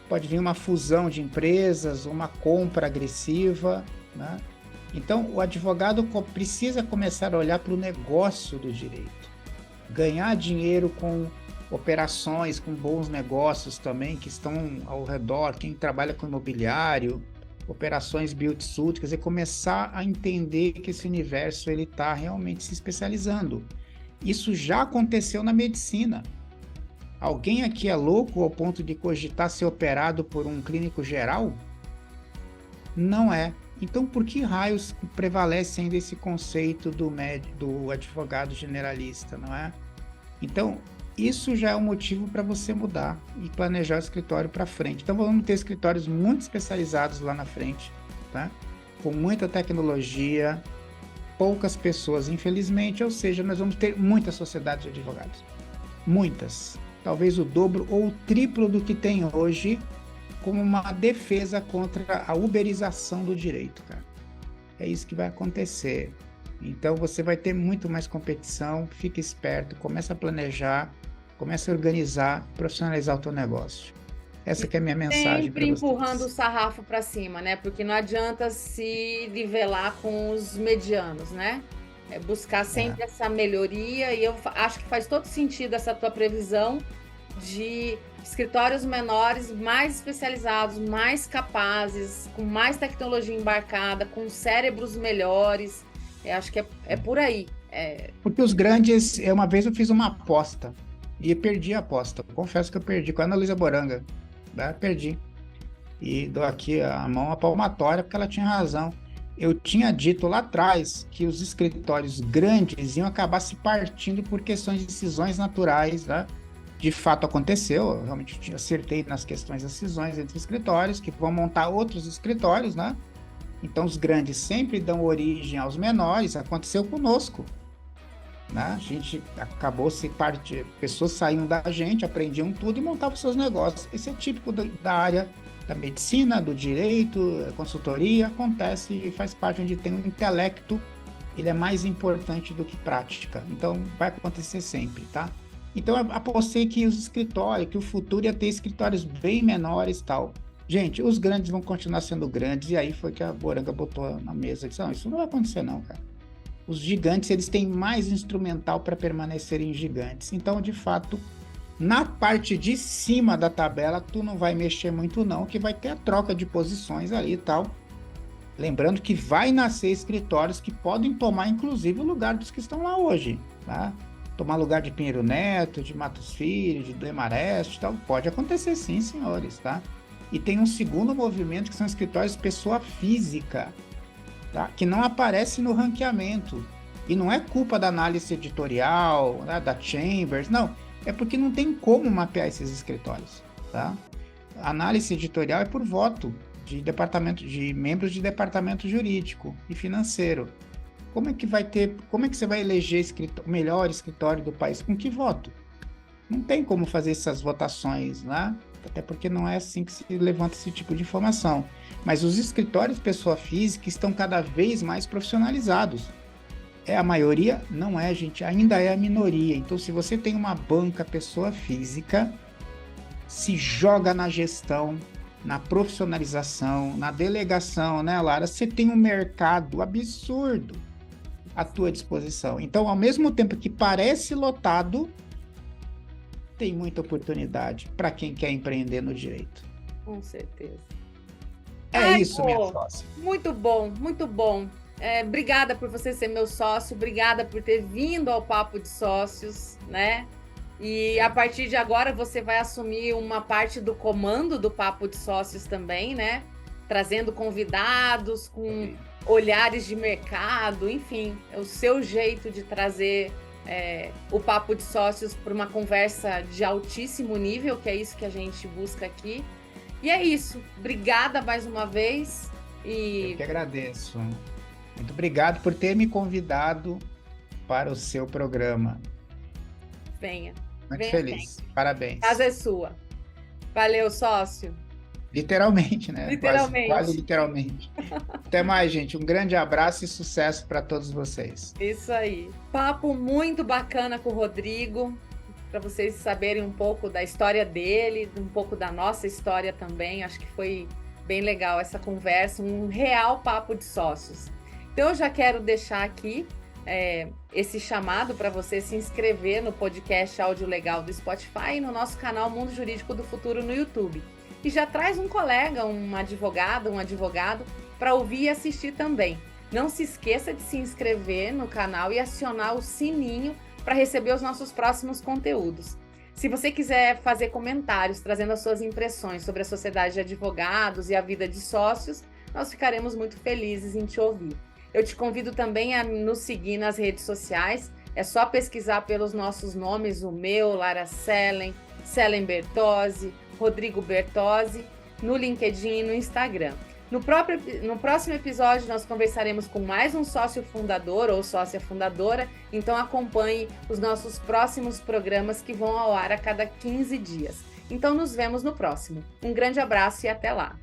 Pode vir uma fusão de empresas, uma compra agressiva, né? Então, o advogado precisa começar a olhar para o negócio do direito. Ganhar dinheiro com operações, com bons negócios também, que estão ao redor, quem trabalha com imobiliário, operações build-to-suit, quer dizer, começar a entender que esse universo ele está realmente se especializando. Isso já aconteceu na medicina. Alguém aqui é louco ao ponto de cogitar ser operado por um clínico geral? Não é. Então, por que raios prevalece ainda esse conceito do advogado generalista, não é? Então, isso já é um motivo para você mudar e planejar o escritório para frente. Então, vamos ter escritórios muito especializados lá na frente, tá? Com muita tecnologia, poucas pessoas, infelizmente, ou seja, nós vamos ter muitas sociedades de advogados. Muitas. Talvez o dobro ou o triplo do que tem hoje, como uma defesa contra a uberização do direito, cara. É isso que vai acontecer. Então você vai ter muito mais competição, fica esperto, começa a planejar, começa a organizar, profissionalizar o teu negócio. Essa que é a minha mensagem para Sempre vocês. empurrando o sarrafo para cima, né? Porque não adianta se nivelar com os medianos, né? É buscar sempre essa melhoria, e eu acho que faz todo sentido essa tua previsão de escritórios menores, mais especializados, mais capazes, com mais tecnologia embarcada, com cérebros melhores. Eu acho que é por aí. Porque os grandes, uma vez eu fiz uma aposta e perdi a aposta. Confesso que eu perdi com a Ana Luísa Boranga, né? Perdi. E dou aqui a mão à palmatória porque ela tinha razão. Eu tinha dito lá atrás que os escritórios grandes iam acabar se partindo por questões de cisões naturais, né? De fato aconteceu, eu realmente acertei nas questões das cisões entre escritórios, que vão montar outros escritórios, né? Então os grandes sempre dão origem aos menores, aconteceu conosco, né? A gente acabou se partindo, pessoas saíam da gente, aprendiam tudo e montavam seus negócios. Esse é típico da área da medicina, do direito, consultoria, acontece e faz parte onde tem um intelecto, ele é mais importante do que prática. Então vai acontecer sempre, tá? Então, eu apostei que os escritórios, que o futuro ia ter escritórios bem menores e tal. Gente, os grandes vão continuar sendo grandes, e aí foi que a Boranga botou na mesa e disse, não, isso não vai acontecer não, cara. Os gigantes, eles têm mais instrumental para permanecerem gigantes. Então, de fato, na parte de cima da tabela, tu não vai mexer muito não, que vai ter a troca de posições ali e tal. Lembrando que vai nascer escritórios que podem tomar, inclusive, o lugar dos que estão lá hoje, tá? Tomar lugar de Pinheiro Neto, de Matos Filho, de Demarest e tal, pode acontecer sim, senhores, tá? E tem um segundo movimento que são escritórios pessoa física, tá? Que não aparece no ranqueamento. E não é culpa da análise editorial, né, da Chambers, não. É porque não tem como mapear esses escritórios, tá? A análise editorial é por voto de membros de departamento jurídico e financeiro. Como é que você vai eleger o melhor escritório do país? Com que voto? Não tem como fazer essas votações, né? Até porque não é assim que se levanta esse tipo de informação. Mas os escritórios pessoa física estão cada vez mais profissionalizados. É a maioria? Não é, gente. Ainda é a minoria. Então, se você tem uma banca pessoa física, se joga na gestão, na profissionalização, na delegação, né, Lara? Você tem um mercado absurdo à tua disposição. Então, ao mesmo tempo que parece lotado, tem muita oportunidade para quem quer empreender no direito. Com certeza. Isso, minha sócia. Muito bom, muito bom. Obrigada por você ser meu sócio, obrigada por ter vindo ao Papo de Sócios, né? E a partir de agora você vai assumir uma parte do comando do Papo de Sócios também, né? Trazendo convidados com olhares de mercado, enfim, é o seu jeito de trazer o Papo de Sócios para uma conversa de altíssimo nível, que é isso que a gente busca aqui. E é isso. Obrigada mais uma vez. Eu que agradeço. Muito obrigado por ter me convidado para o seu programa. Venha. Muito feliz. Parabéns. A casa é sua. Valeu, sócio. Literalmente, né? Quase Literalmente. literalmente. Até mais, gente. Um grande abraço e sucesso para todos vocês. Isso aí. Papo muito bacana com o Rodrigo, para vocês saberem um pouco da história dele, um pouco da nossa história também. Acho que foi bem legal essa conversa, um real papo de sócios. Então, eu já quero deixar aqui esse chamado para você se inscrever no podcast Áudio Legal do Spotify e no nosso canal Mundo Jurídico do Futuro no YouTube. E já traz um colega, um advogado para ouvir e assistir também. Não se esqueça de se inscrever no canal e acionar o sininho para receber os nossos próximos conteúdos. Se você quiser fazer comentários, trazendo as suas impressões sobre a sociedade de advogados e a vida de sócios, nós ficaremos muito felizes em te ouvir. Eu te convido também a nos seguir nas redes sociais. É só pesquisar pelos nossos nomes, o meu, Lara Sellen, Sellen Bertozzi, Rodrigo Bertozzi, no LinkedIn e no Instagram. No próximo episódio, nós conversaremos com mais um sócio fundador ou sócia fundadora, então acompanhe os nossos próximos programas que vão ao ar a cada 15 dias. Então, nos vemos no próximo. Um grande abraço e até lá!